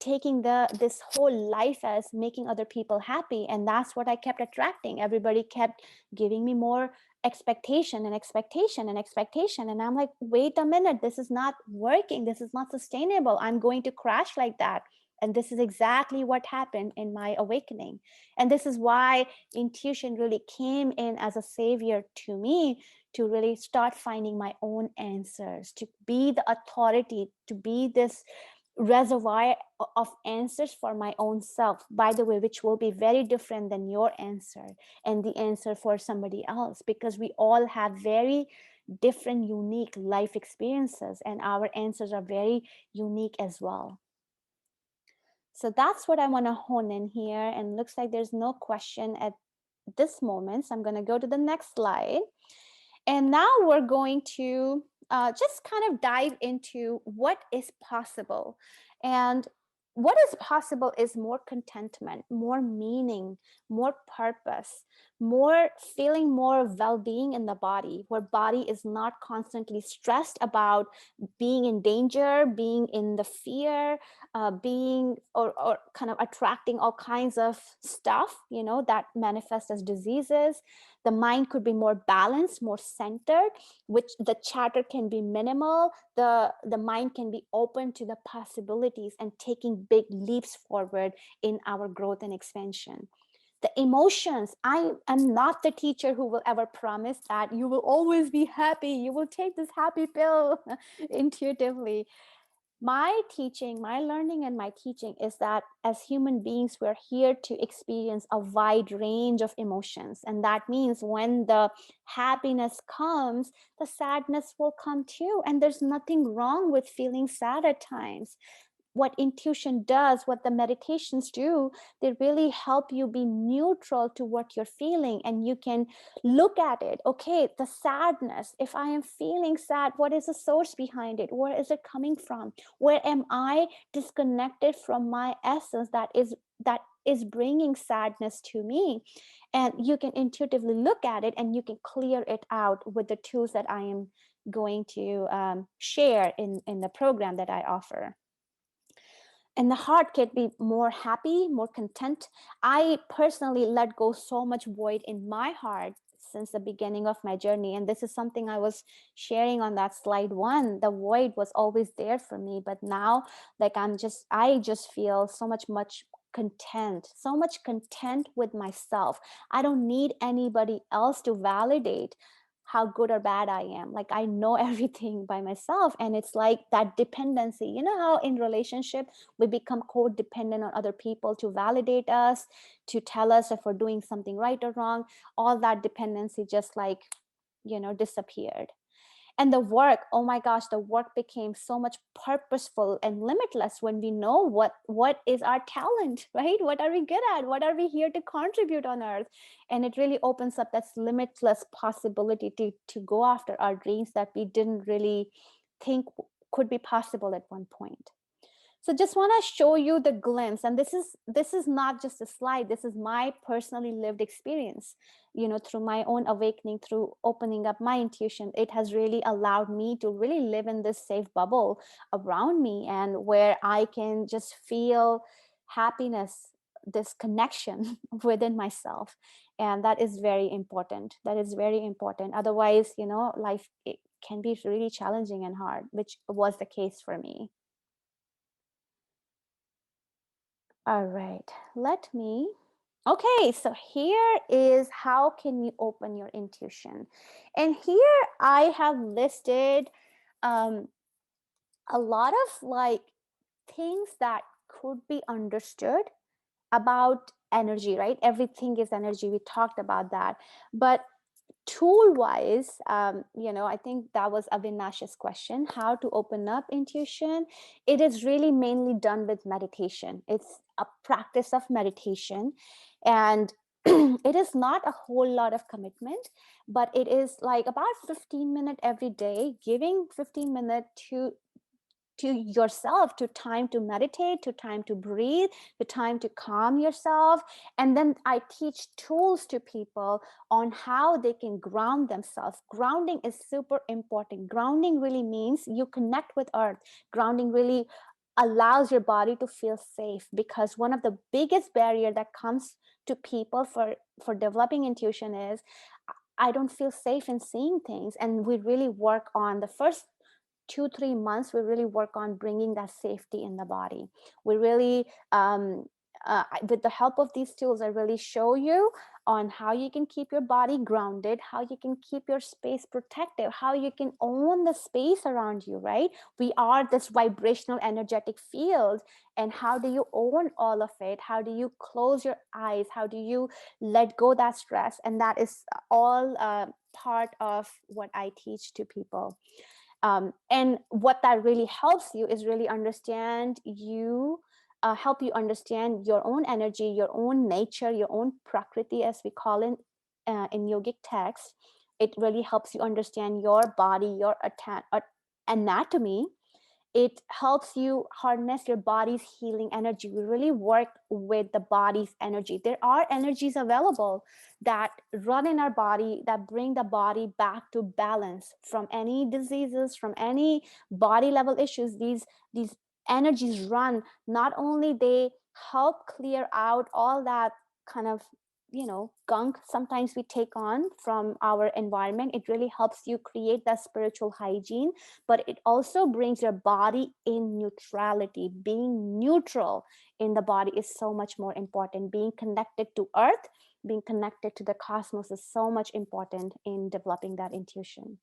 taking this whole life as making other people happy, and that's what I kept attracting. Everybody kept giving me more expectation and expectation and expectation, and I'm like, wait a minute, this is not working, this is not sustainable, I'm going to crash like that. And this is exactly what happened in my awakening. And this is why intuition really came in as a savior to me, to really start finding my own answers, to be the authority, to be this reservoir of answers for my own self, by the way, which will be very different than your answer and the answer for somebody else, because we all have very different, unique life experiences, and our answers are very unique as well. So that's what I want to hone in here. And looks like there's no question at this moment, so I'm going to go to the next slide. And now we're going to just kind of dive into what is possible. And what is possible is more contentment, more meaning, more purpose, more feeling more well-being in the body, where body is not constantly stressed about being in danger, being in the fear, being or kind of attracting all kinds of stuff, that manifest as diseases. The mind could be more balanced, more centered, which the chatter can be minimal. The mind can be open to the possibilities and taking big leaps forward in our growth and expansion. The emotions, I am not the teacher who will ever promise that you will always be happy, you will take this happy pill intuitively. My teaching, my learning and my teaching is that as human beings, we're here to experience a wide range of emotions. And that means when the happiness comes, the sadness will come too. And there's nothing wrong with feeling sad at times. What intuition does, what the meditations do, they really help you be neutral to what you're feeling. And you can look at it. Okay, the sadness, if I am feeling sad, what is the source behind it? Where is it coming from? Where am I disconnected from my essence that is bringing sadness to me? And you can intuitively look at it and you can clear it out with the tools that I am going to share in the program that I offer. And the heart can be more happy, more content. I personally let go so much void in my heart since the beginning of my journey. And this is something I was sharing on that slide one. The void was always there for me, but now like I just feel so much content, so much content with myself. I don't need anybody else to validate how good or bad I am. Like I know everything by myself. And it's like that dependency. You know how in relationship we become codependent on other people to validate us, to tell us if we're doing something right or wrong. All that dependency just like, disappeared. And the work, oh my gosh, the work became so much purposeful and limitless when we know what is our talent, right? What are we good at? What are we here to contribute on earth? And it really opens up that limitless possibility to go after our dreams that we didn't really think could be possible at one point. So just want to show you the glimpse, and this is not just a slide. This is my personally lived experience, through my own awakening, through opening up my intuition. It has really allowed me to really live in this safe bubble around me, and where I can just feel happiness, this connection within myself. And that is very important. That is very important. Otherwise, life, it can be really challenging and hard, which was the case for me. All right, okay, so here is how can you open your intuition. And here I have listed um, a lot of like things that could be understood about energy, right? Everything is energy. We talked about that. But tool wise, I think that was Avinash's question, how to open up intuition. It is really mainly done with meditation. It's a practice of meditation. And it is not a whole lot of commitment, but it is like about 15 minutes every day, giving 15 minutes to yourself, to time to meditate, to time to breathe, to time to calm yourself. And then I teach tools to people on how they can ground themselves. Grounding is super important. Grounding really means you connect with earth. Grounding really allows your body to feel safe, because one of the biggest barrier that comes to people for developing intuition is I don't feel safe in seeing things. And we really work on the first 2-3 months, we really work on bringing that safety in the body. We really with the help of these tools, I really show you on how you can keep your body grounded, how you can keep your space protective, how you can own the space around you, right? We are this vibrational energetic field. And how do you own all of it? How do you close your eyes? How do you let go that stress? And that is all part of what I teach to people. And what that really helps you is really help you understand your own energy, your own nature, your own prakriti, as we call it in yogic texts. It really helps you understand your body, your anatomy, It helps you harness your body's healing energy. We really work with the body's energy. There are energies available that run in our body, that bring the body back to balance from any diseases, from any body level issues. These energies run, not only they help clear out all that kind of, gunk sometimes we take on from our environment. It really helps you create that spiritual hygiene, but it also brings your body in neutrality. Being neutral in the body is so much more important. Being connected to earth, being connected to the cosmos is so much important in developing that intuition.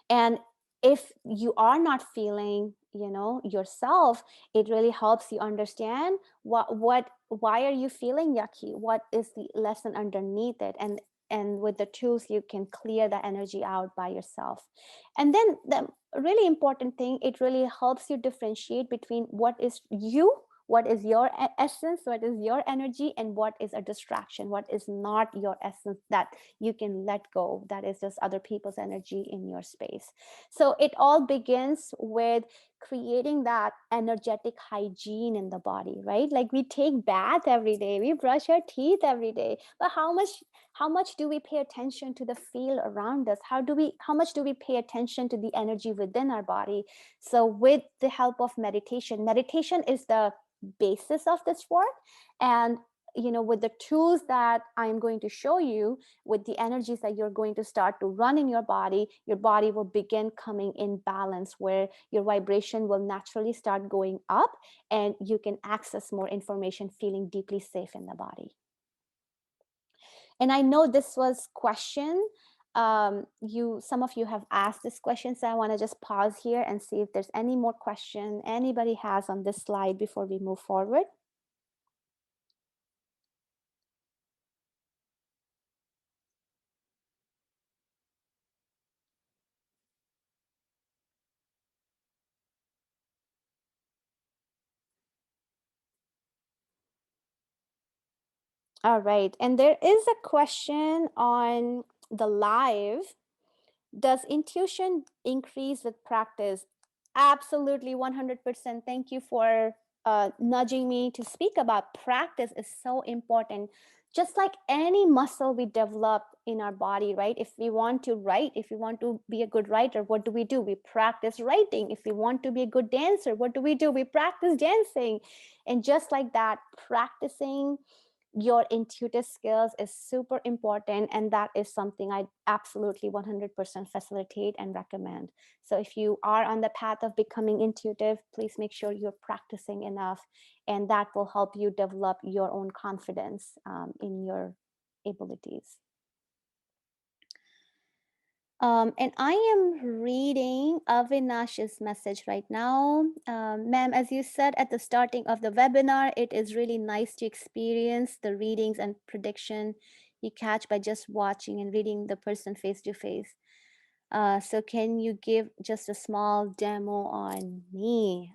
And if you are not feeling, yourself, it really helps you understand why are you feeling yucky, what is the lesson underneath it, and with the tools you can clear the energy out by yourself. And then the really important thing, it really helps you differentiate between what is you, what is your essence, what is your energy, and what is a distraction, what is not your essence, that you can let go, that is just other people's energy in your space. So it all begins with creating that energetic hygiene in the body, right? Like we take bath every day, we brush our teeth every day, but how much do we pay attention to the field around us? How much do we pay attention to the energy within our body? So with the help of meditation is the basis of this work. And with the tools that I'm going to show you, with the energies that you're going to start to run in your body will begin coming in balance, where your vibration will naturally start going up, and you can access more information feeling deeply safe in the body. And I know this was question, some of you have asked this question, so I want to just pause here and see if there's any more question anybody has on this slide before we move forward. All right. And there is a question on the live. Does intuition increase with practice? Absolutely, 100%. Thank you for nudging me to speak about practice is so important. Just like any muscle we develop in our body, right? If we want to write, if we want to be a good writer, what do? We practice writing. If we want to be a good dancer, what do? We practice dancing. And just like that, practicing your intuitive skills is super important, and that is something I absolutely 100% facilitate and recommend. So if you are on the path of becoming intuitive, please make sure you're practicing enough, and that will help you develop your own confidence in your abilities. And I am reading Avinash's message right now. Ma'am, as you said at the starting of the webinar, it is really nice to experience the readings and prediction you catch by just watching and reading the person face to face. So can you give just a small demo on me?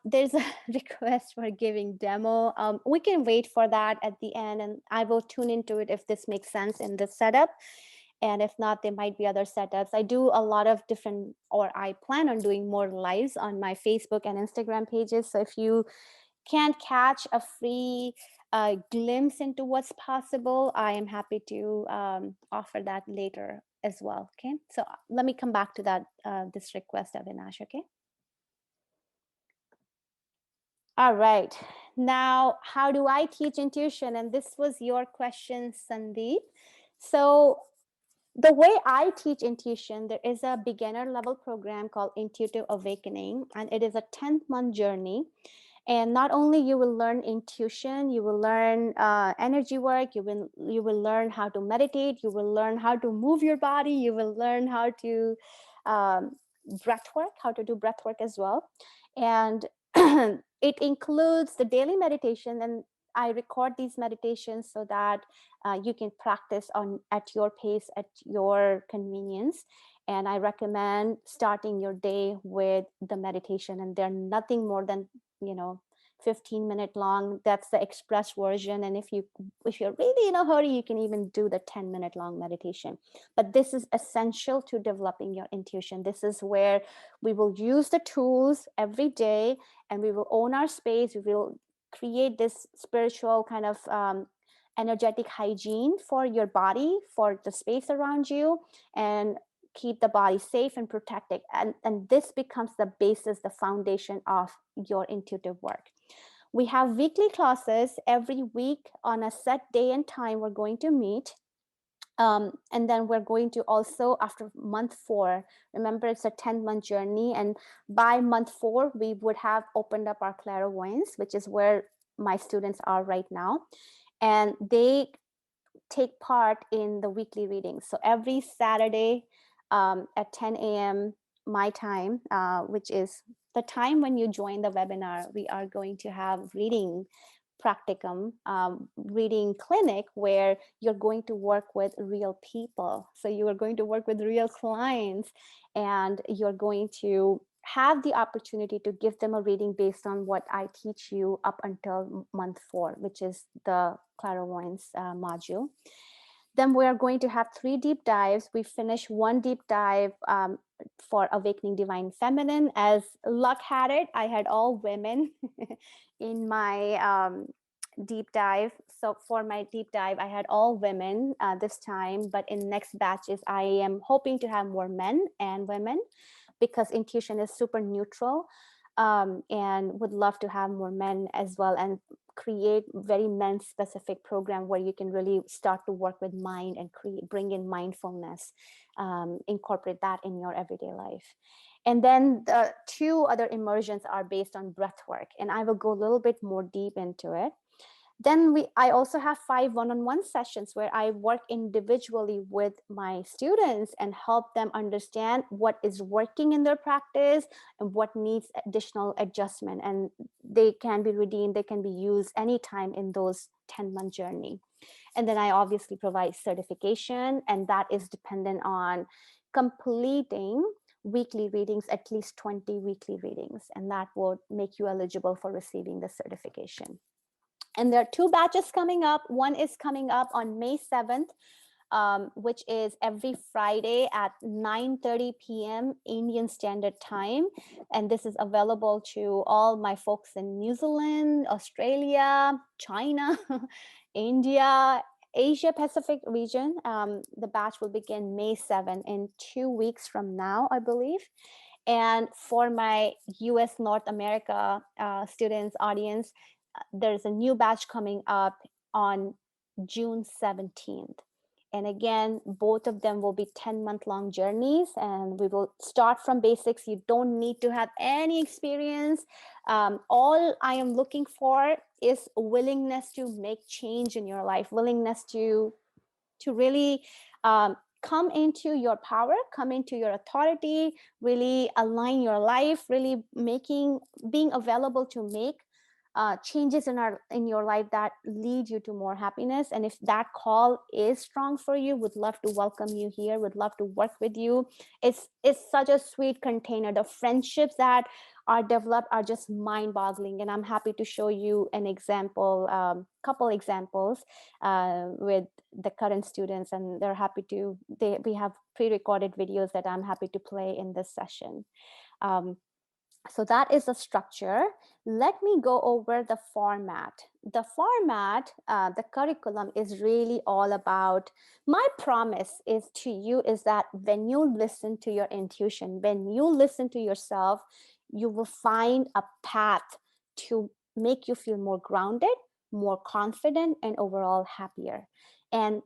There's a request for giving demo. We can wait for that at the end, and I will tune into it if this makes sense in this setup. And if not, there might be other setups. I do a lot of different, or I plan on doing more lives on my Facebook and Instagram pages. So if you can't catch a free glimpse into what's possible, I am happy to offer that later as well. Okay, so let me come back to that, this request, Avinash. Okay. All right. Now, how do I teach intuition? And this was your question, Sandeep. So the way I teach intuition, there is a beginner level program called Intuitive Awakening, and it is a 10-month journey. And not only you will learn intuition, you will learn energy work, you will learn how to meditate, you will learn how to move your body, you will learn how to um, breath work, how to do breath work as well. And it includes the daily meditation, and I record these meditations so that you can practice on at your pace, at your convenience. And I recommend starting your day with the meditation, and they're nothing more than, 15-minute long. That's the express version. And if you're really in a hurry, you can even do the 10-minute long meditation. But this is essential to developing your intuition. This is where we will use the tools every day, and we will own our space. We will create this spiritual kind of energetic hygiene for your body, for the space around you, and keep the body safe and protected. And this becomes the basis, the foundation of your intuitive work. We have weekly classes every week on a set day and time we're going to meet. And then we're going to also, after month 4, remember it's a 10-month journey. And by month 4, we would have opened up our clairvoyance, which is where my students are right now. And they take part in the weekly readings. So every Saturday at 10 a.m. my time, which is the time when you join the webinar, we are going to have reading practicum, reading clinic, where you're going to work with real people. So you are going to work with real clients, and you're going to have the opportunity to give them a reading based on what I teach you up until month 4, which is the clairvoyance module. Then we are going to have 3 deep dives. We finish 1 deep dive for Awakening Divine Feminine. As luck had it, I had all women in my deep dive. So for my deep dive, I had all women this time, but in next batches, I am hoping to have more men and women, because intuition is super neutral, and would love to have more men as well, and create very men specific program where you can really start to work with mind and bring in mindfulness, incorporate that in your everyday life. And then the 2 other immersions are based on breath work, and I will go a little bit more deep into it. Then I also have 5 one-on-one sessions where I work individually with my students and help them understand what is working in their practice and what needs additional adjustment. And they can be redeemed, they can be used anytime in those 10-month journey. And then I obviously provide certification, and that is dependent on completing weekly readings, at least 20 weekly readings, and that will make you eligible for receiving the certification. And there are 2 batches coming up. One is coming up on May 7th, which is every Friday at 9:30 p.m. Indian Standard Time. And this is available to all my folks in New Zealand, Australia, China, India, Asia Pacific region. The batch will begin May 7 in 2 weeks from now, I believe. And for my US North America students audience, there's a new batch coming up on June 17th. And again, both of them will be 10-month long journeys, and we will start from basics. You don't need to have any experience. All I am looking for is a willingness to make change in your life, willingness to really come into your power, come into your authority, really align your life, really being available to make changes in your life that lead you to more happiness. And if that call is strong for you, would love to welcome you here, would love to work with you. It's such a sweet container. The friendships that are developed are just mind-boggling, and I'm happy to show you an example, couple examples with the current students, and they're happy to, we have pre-recorded videos that I'm happy to play in this session. So that is the structure. Let me go over the format. The format, the curriculum is really all about, my promise is to you is that when you listen to your intuition, when you listen to yourself, you will find a path to make you feel more grounded, more confident, and overall happier. And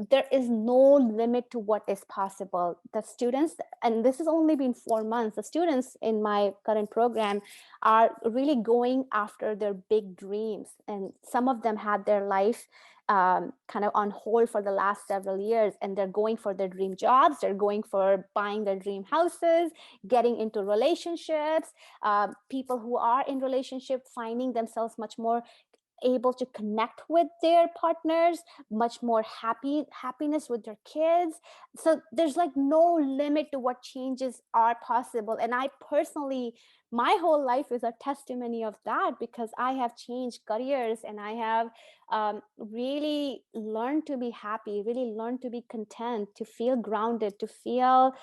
there is no limit to what is possible. The students, and this has only been 4 months, the students in my current program are really going after their big dreams. And some of them had their life kind of on hold for the last several years, and they're going for their dream jobs, they're going for buying their dream houses, getting into relationships, people who are in relationship finding themselves much more able to connect with their partners, much more happiness with their kids. So there's like no limit to what changes are possible. And I personally, my whole life is a testimony of that, because I have changed careers, and I have really learned to be happy, really learned to be content, to feel grounded, to feel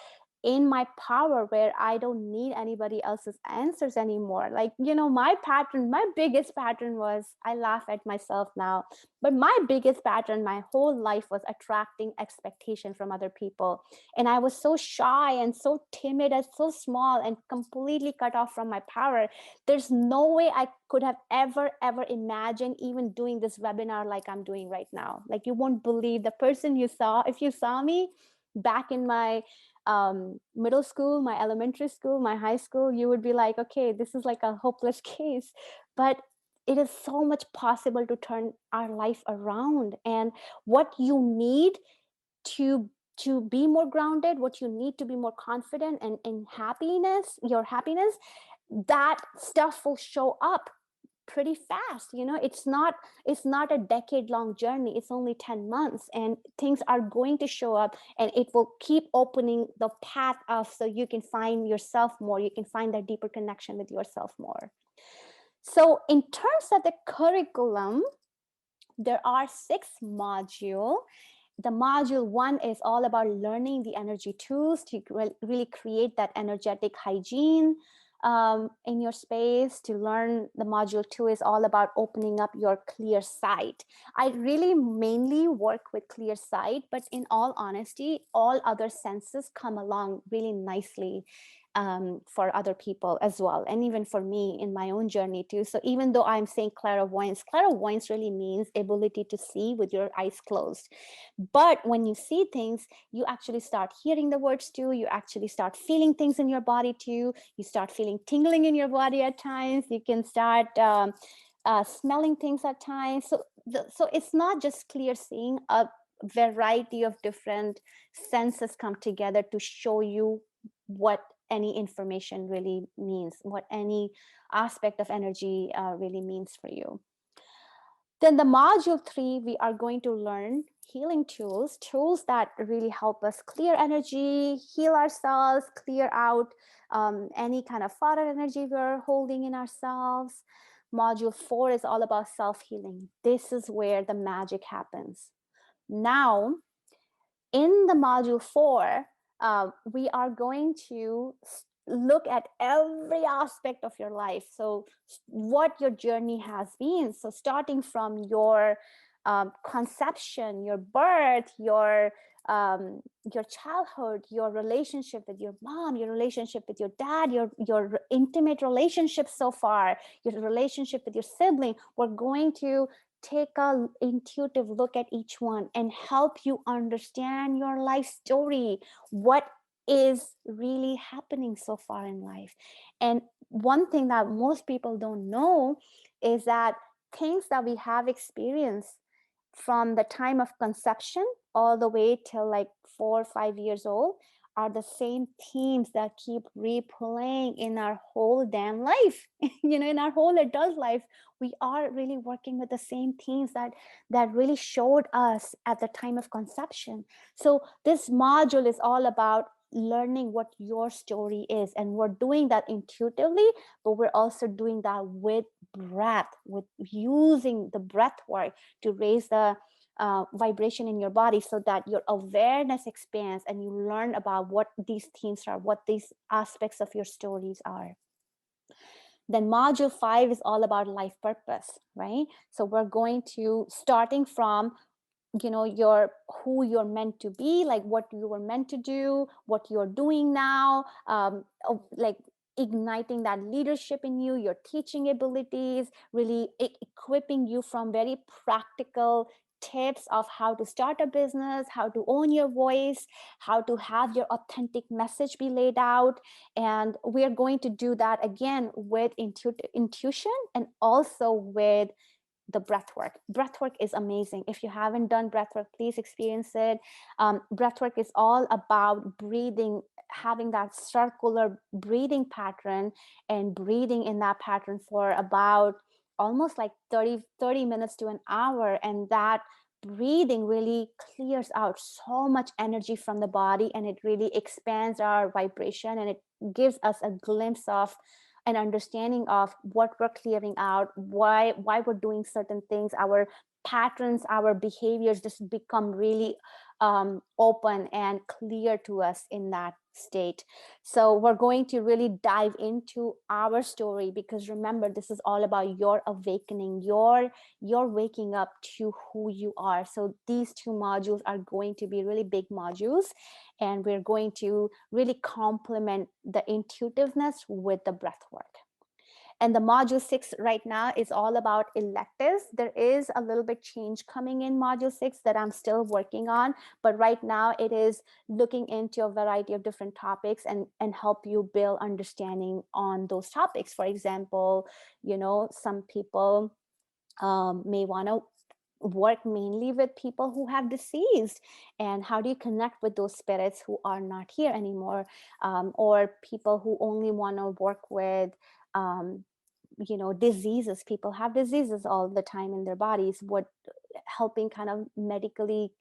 in my power, where I don't need anybody else's answers anymore. Like, my pattern, my biggest pattern was, I laugh at myself now, but my biggest pattern my whole life was attracting expectation from other people. And I was so shy and so timid and so small and completely cut off from my power. There's no way I could have ever imagined even doing this webinar like I'm doing right now. Like, you won't believe the person you saw, if you saw me back in my middle school, my elementary school, my high school, you would be like, okay, this is like a hopeless case. But it is so much possible to turn our life around. And what you need to be more grounded, what you need to be more confident and in happiness, your happiness, that stuff will show up pretty fast. It's not a decade long journey, it's only 10 months, and things are going to show up, and it will keep opening the path of, so you can find yourself more, you can find that deeper connection with yourself more. So in terms of the curriculum, there are 6 modules. The module 1 is all about learning the energy tools to really create that energetic hygiene in your space. To learn the module 2 is all about opening up your clear sight. I really mainly work with clear sight, but in all honesty, all other senses come along really nicely for other people as well, and even for me in my own journey too. So even though I'm saying clairvoyance really means ability to see with your eyes closed. But when you see things, you actually start hearing the words too. You actually start feeling things in your body too. You start feeling tingling in your body at times. You can start smelling things at times. So it's not just clear seeing. A variety of different senses come together to show you what any information really means, what any aspect of energy really means for you. Then the module 3, we are going to learn healing tools that really help us clear energy, heal ourselves, clear out any kind of foreign energy we're holding in ourselves. Module 4 is all about self-healing. This is where the magic happens. Now, in the module 4, we are going to look at every aspect of your life. So what your journey has been. So starting from your conception, your birth, your childhood, your relationship with your mom, your relationship with your dad, your intimate relationships so far, your relationship with your sibling. We're going to take a intuitive look at each one and help you understand your life story, what is really happening so far in life. And one thing that most people don't know is that things that we have experienced from the time of conception all the way till like 4 or 5 years old are the same themes that keep replaying in our whole damn life. In our whole adult life, we are really working with the same themes that really showed us at the time of conception. So this module is all about learning what your story is, and we're doing that intuitively, but we're also doing that with breath, with using the breath work to raise the vibration in your body, so that your awareness expands and you learn about what these themes are, what these aspects of your stories are. Then module 5 is all about life purpose, right? So we're going to, starting from your who you're meant to be, like what you were meant to do, what you're doing now, like igniting that leadership in you, your teaching abilities, really equipping you from very practical tips of how to start a business, how to own your voice, how to have your authentic message be laid out. And we're going to do that again with intuition, and also with the breath work. Breath work is amazing. If you haven't done breath work, please experience it. Breath work is all about breathing, having that circular breathing pattern, and breathing in that pattern for about almost like 30 minutes to an hour. And that breathing really clears out so much energy from the body, and it really expands our vibration, and it gives us a glimpse of an understanding of what we're clearing out, why we're doing certain things. Our patterns, our behaviors just become really open and clear to us in that state. So we're going to really dive into our story, because remember, this is all about your awakening, your waking up to who you are. So these two modules are going to be really big modules, and we're going to really complement the intuitiveness with the breath work. And the module 6 right now is all about electives. There is a little bit change coming in module 6 that I'm still working on, but right now it is looking into a variety of different topics and help you build understanding on those topics. For example, some people may want to work mainly with people who have deceased, and how do you connect with those spirits who are not here anymore, or people who only want to work with diseases. People have diseases all the time in their bodies. What helping kind of medically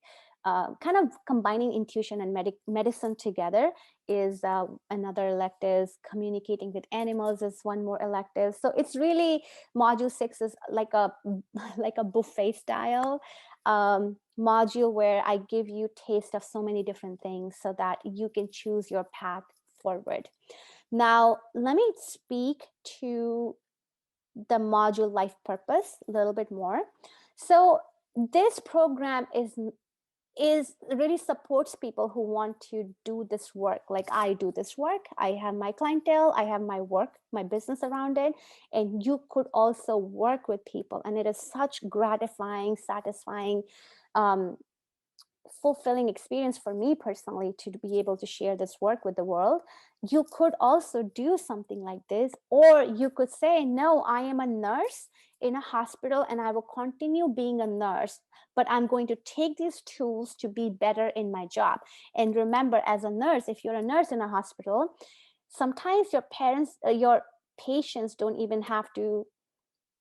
kind of combining intuition and medicine together is another elective. Communicating with animals is one more elective. So it's really, module 6 is like a buffet style module, where I give you taste of so many different things so that you can choose your path forward. Now, let me speak to the module life purpose a little bit more. So this program is really supports people who want to do this work like I do this work. I have my clientele, I have my work, my business around it, and you could also work with people, and it is such gratifying, satisfying, fulfilling experience for me personally to be able to share this work with the world. You could also do something like this, or you could say, no, I am a nurse in a hospital and I will continue being a nurse, but I'm going to take these tools to be better in my job. And remember, as a nurse, if you're a nurse in a hospital, sometimes your patients don't even have to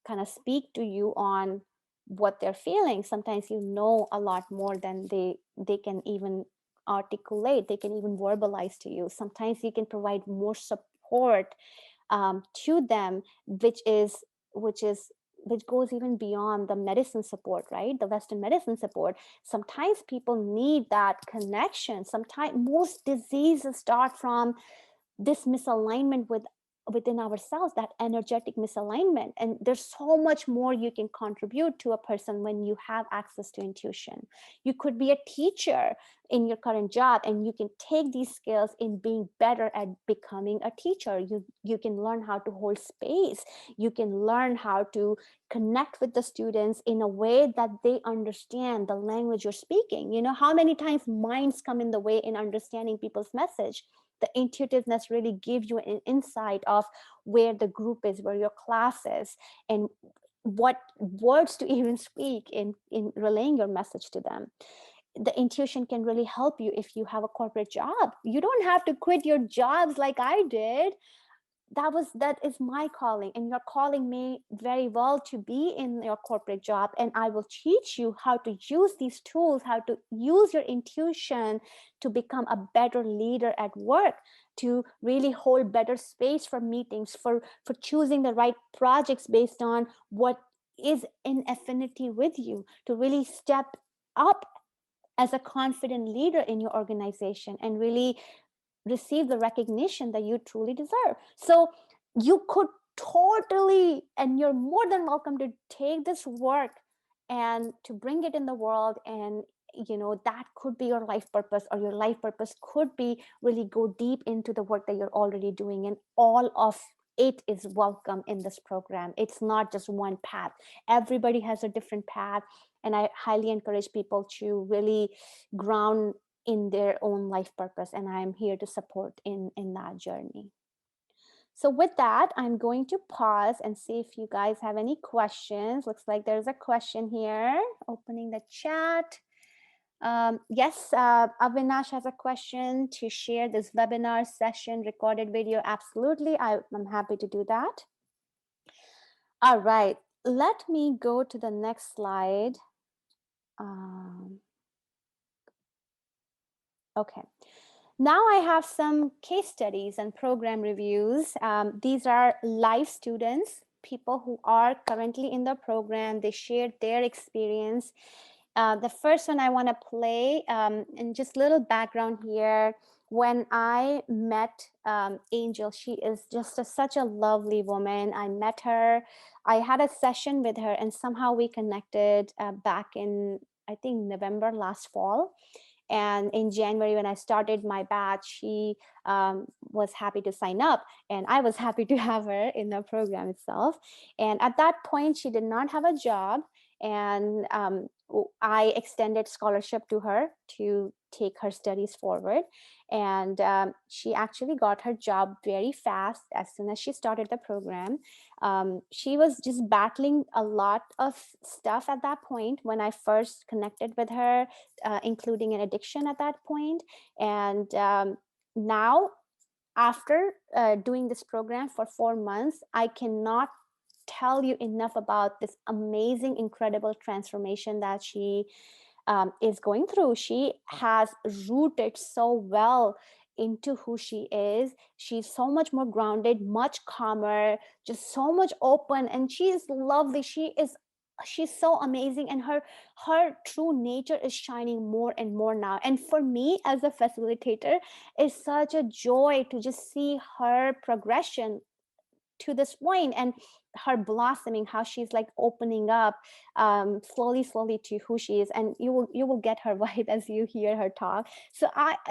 kind of speak to you on what they're feeling. Sometimes you know a lot more than they can even articulate, they can even verbalize to you. Sometimes you can provide more support to them, which goes even beyond the medicine support, right? The Western medicine support. Sometimes people need that connection. Sometimes most diseases start from this misalignment within ourselves, that energetic misalignment. And there's so much more you can contribute to a person when you have access to intuition. You could be a teacher in your current job, and you can take these skills in being better at becoming a teacher. You can learn how to hold space. You can learn how to connect with the students in a way that they understand the language you're speaking. How many times minds come in the way in understanding people's message? The intuitiveness really gives you an insight of where the group is, where your class is, and what words to even speak in relaying your message to them. The intuition can really help you if you have a corporate job. You don't have to quit your jobs like I did. That is my calling, and your calling may very well to be in your corporate job, and I will teach you how to use these tools, how to use your intuition to become a better leader at work, to really hold better space for meetings, for choosing the right projects based on what is in affinity with you, to really step up as a confident leader in your organization and really receive the recognition that you truly deserve. So you could totally, and you're more than welcome to take this work and to bring it in the world. And that could be your life purpose, or your life purpose could be really go deep into the work that you're already doing, and all of it is welcome in this program. It's not just one path. Everybody has a different path, and I highly encourage people to really ground in their own life purpose, and I'm here to support in that journey. So with that, I'm going to pause and see if you guys have any questions. Looks like there's a question here. Opening the chat. Yes, Avinash has a question to share this webinar session recorded video. Absolutely, I'm happy to do that. All right, let me go to the next slide. Okay. Now I have some case studies and program reviews. These are live students, people who are currently in the program. They shared their experience. The first one I want to play, and just little background here. When I met Angel, she is just such a lovely woman. I met her. I had a session with her, and somehow we connected back in, I think, November last fall. And in January, when I started my batch, she was happy to sign up, and I was happy to have her in the program itself. And at that point, she did not have a job, and I extended scholarship to her to take her studies forward. And she actually got her job very fast as soon as she started the program. She was just battling a lot of stuff at that point when I first connected with her, including an addiction at that point. And now, after doing this program for 4 months, I cannot tell you enough about this amazing, incredible transformation that she is going through. She has rooted so well into who she is. She's so much more grounded, much calmer, just so much open, and she is lovely. She's so amazing, and her true nature is shining more and more now. And for me as a facilitator, it's such a joy to just see her progression to this point, and her blossoming, how she's like opening up slowly to who she is. And you will get her vibe as you hear her talk. So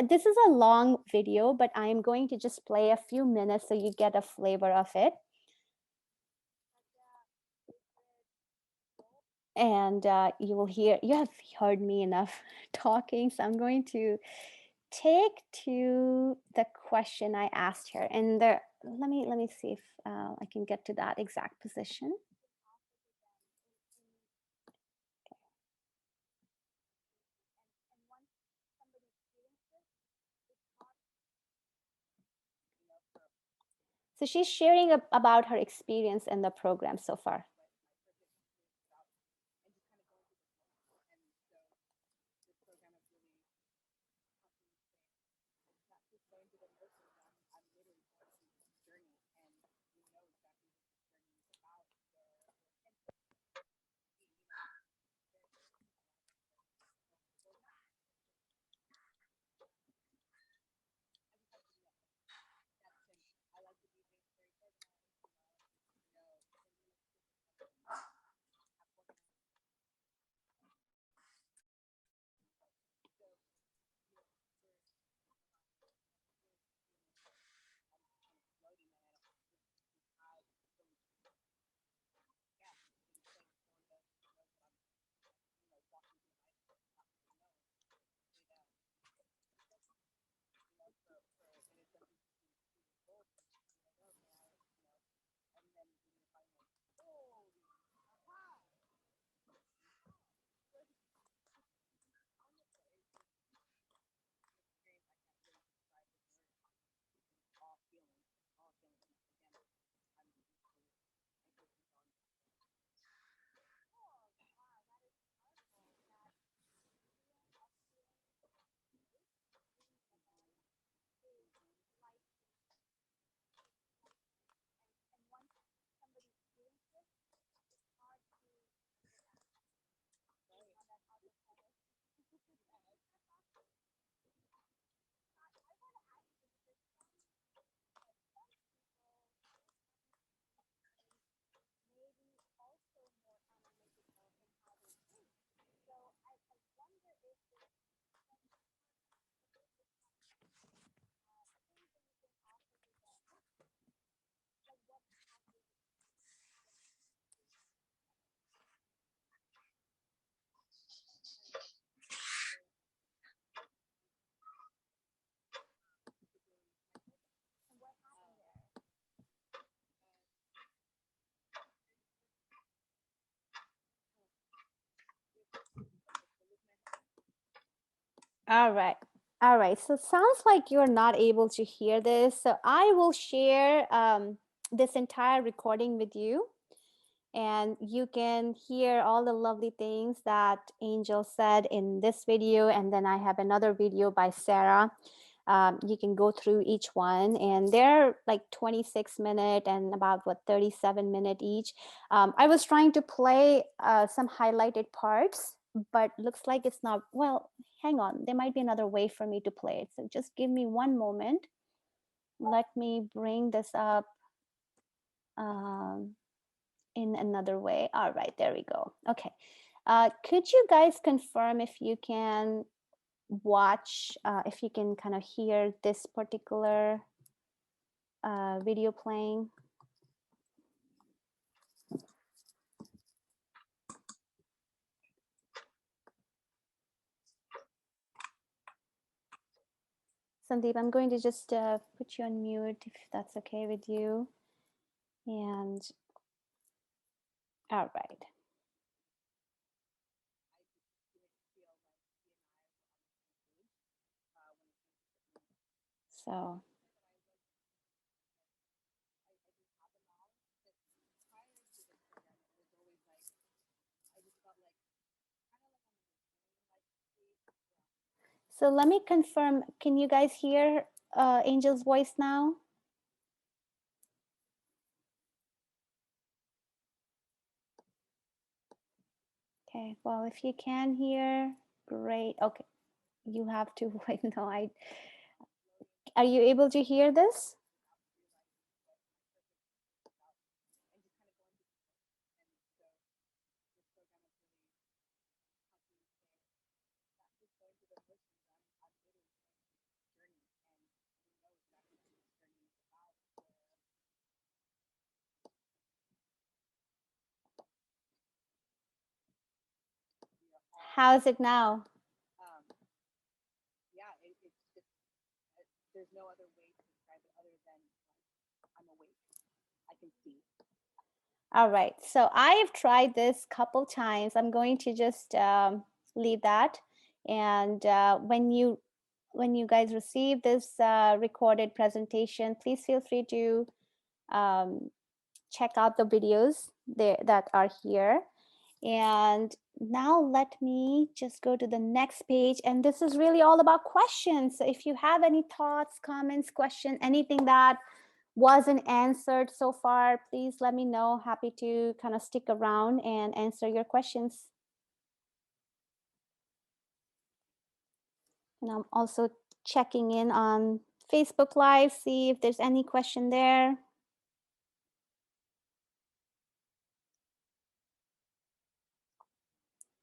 this is a long video, but I am going to just play a few minutes so you get a flavor of it. And you have heard me enough talking, so I'm going to take to the question I asked her. And let me see if I can get to that exact position. So she's sharing about her experience in the program so far. All right. All right. So it sounds like you're not able to hear this. So I will share this entire recording with you. and you can hear all the lovely things that Angel said in this video. And then I have another video by Sarah. You can go through each one, and they're like 26-minute and about 37-minute each. I was trying to play some highlighted parts, but looks like it's not. Well, hang on, there might be another way for me to play it. So just give me one moment. Let me bring this up in another way. All right, there we go. Okay. Could you guys confirm if you can watch, if you can kind of hear this particular video playing? Sandeep, I'm going to just put you on mute if that's okay with you. And all right. So let me confirm, can you guys hear Angel's voice now? Okay, well, if you can hear, great. Okay, you have to wait. No, are you able to hear this? How's it now? Yeah, it's just there's no other way to describe it other than I'm awake. I can see. All right, so I have tried this couple times. I'm going to just leave that. And when you guys receive this recorded presentation, please feel free to check out the videos that are here. And now let me just go to the next page. And this is really all about questions. So if you have any thoughts, comments, questions, anything that wasn't answered so far, please let me know. Happy to kind of stick around and answer your questions. And I'm also checking in on Facebook Live, see if there's any question there.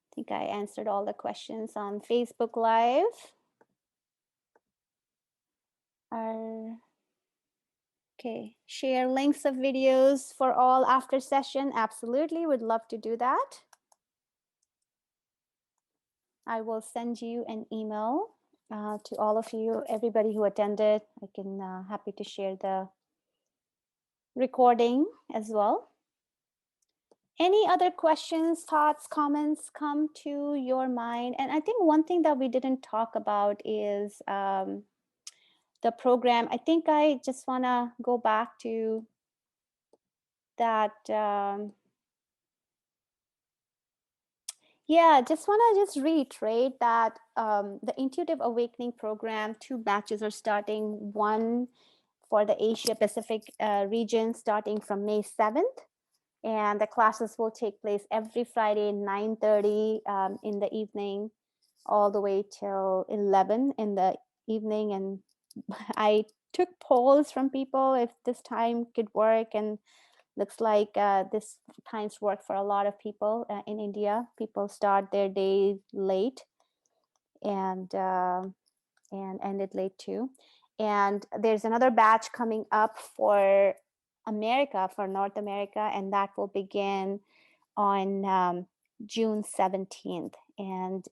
I think I answered all the questions on Facebook Live. Okay, share links of videos for all after session. Absolutely, would love to do that. I will send you an email to all of you, everybody who attended. I can happy to share the recording as well. Any other questions, thoughts, comments come to your mind? And I think one thing that we didn't talk about is the program. I think I just want to go back to that. Yeah, just want to just reiterate that the Intuitive Awakening program, 2 batches are starting, one for the Asia Pacific region starting from May 7th. And the classes will take place every Friday, 9:30 in the evening, all the way till 11 in the evening. And I took polls from people if this time could work, and looks like this times work for a lot of people in India. People start their day late and end it late too. And there's another batch coming up for America, for North America, and that will begin on June 17th. And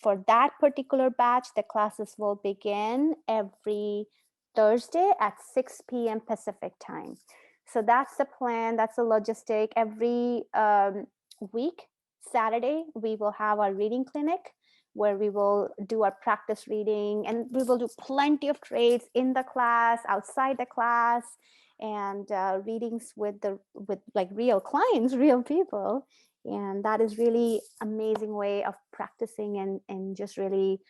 for that particular batch, the classes will begin every Thursday at 6 p.m. Pacific time. So that's the plan, that's the logistic. Every week, Saturday, we will have our reading clinic where we will do our practice reading, and we will do plenty of trades in the class, outside the class. and readings with like real clients, real people. And that is really amazing way of practicing and just really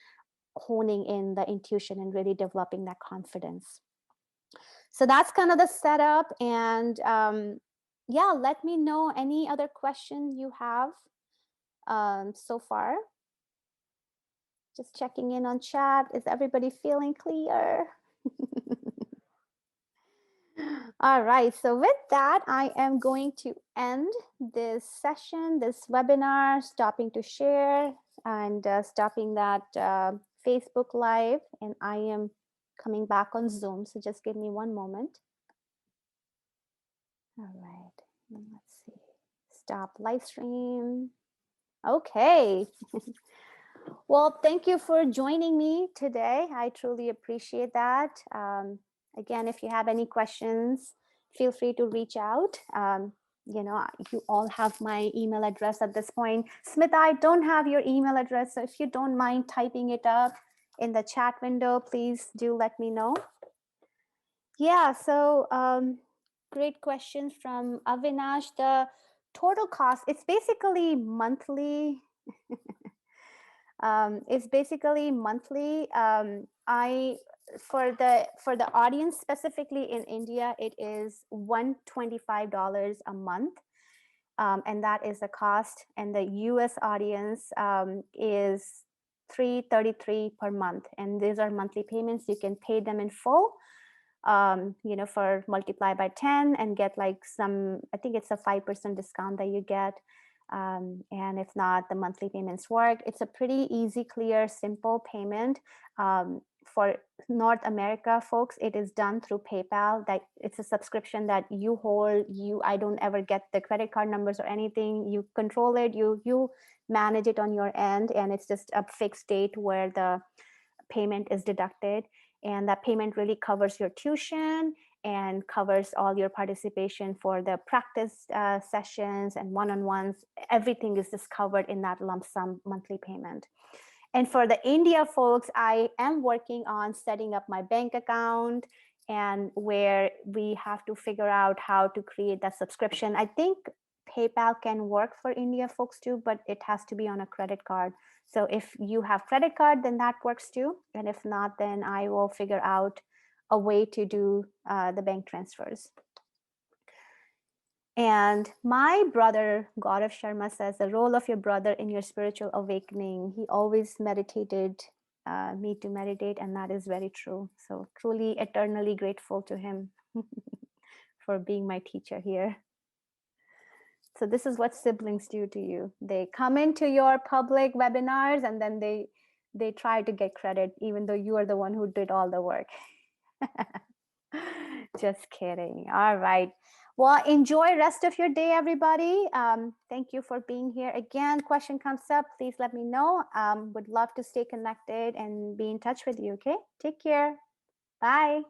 honing in the intuition and really developing that confidence. So that's kind of the setup. And yeah, let me know any other question you have so far. Just checking in on chat. Is everybody feeling clear? All right. So with that, I am going to end this session, this webinar, stopping to share and stopping that Facebook Live. And I am coming back on Zoom. So just give me one moment. All right. Let's see. Stop live stream. Okay. Well, thank you for joining me today. I truly appreciate that. Again, if you have any questions, feel free to reach out. You all have my email address at this point. Smith, I don't have your email address, so if you don't mind typing it up in the chat window, please do let me know. Yeah, so great questions from Avinash. The total cost, it's basically monthly. It's basically monthly. I for the audience specifically in India, it is $125 a month, and that is the cost. And the US audience is $333 per month, and these are monthly payments. You can pay them in full. For multiply by 10 and get like some, I think it's a 5% discount that you get. And if not, the monthly payments work. It's a pretty easy, clear, simple payment. For North America folks, it is done through PayPal. That it's a subscription that you hold. I don't ever get the credit card numbers or anything. You control it. You manage it on your end, and it's just a fixed date where the payment is deducted. And that payment really covers your tuition and covers all your participation for the practice sessions and one-on-ones. Everything is just covered in that lump sum monthly payment. And for the India folks, I am working on setting up my bank account, and where we have to figure out how to create that subscription. I think PayPal can work for India folks too, but it has to be on a credit card. So if you have credit card, then that works too. And if not, then I will figure out a way to do the bank transfers. And my brother, Gaurav Sharma, says the role of your brother in your spiritual awakening. He always meditated me to meditate, and that is very true. So truly, eternally grateful to him for being my teacher here. So this is what siblings do to you. They come into your public webinars and then they try to get credit, even though you are the one who did all the work. Just kidding. All right. Well, enjoy rest of your day, everybody. Thank you for being here. Again, question comes up, please let me know. Would love to stay connected and be in touch with you, okay? Take care. Bye.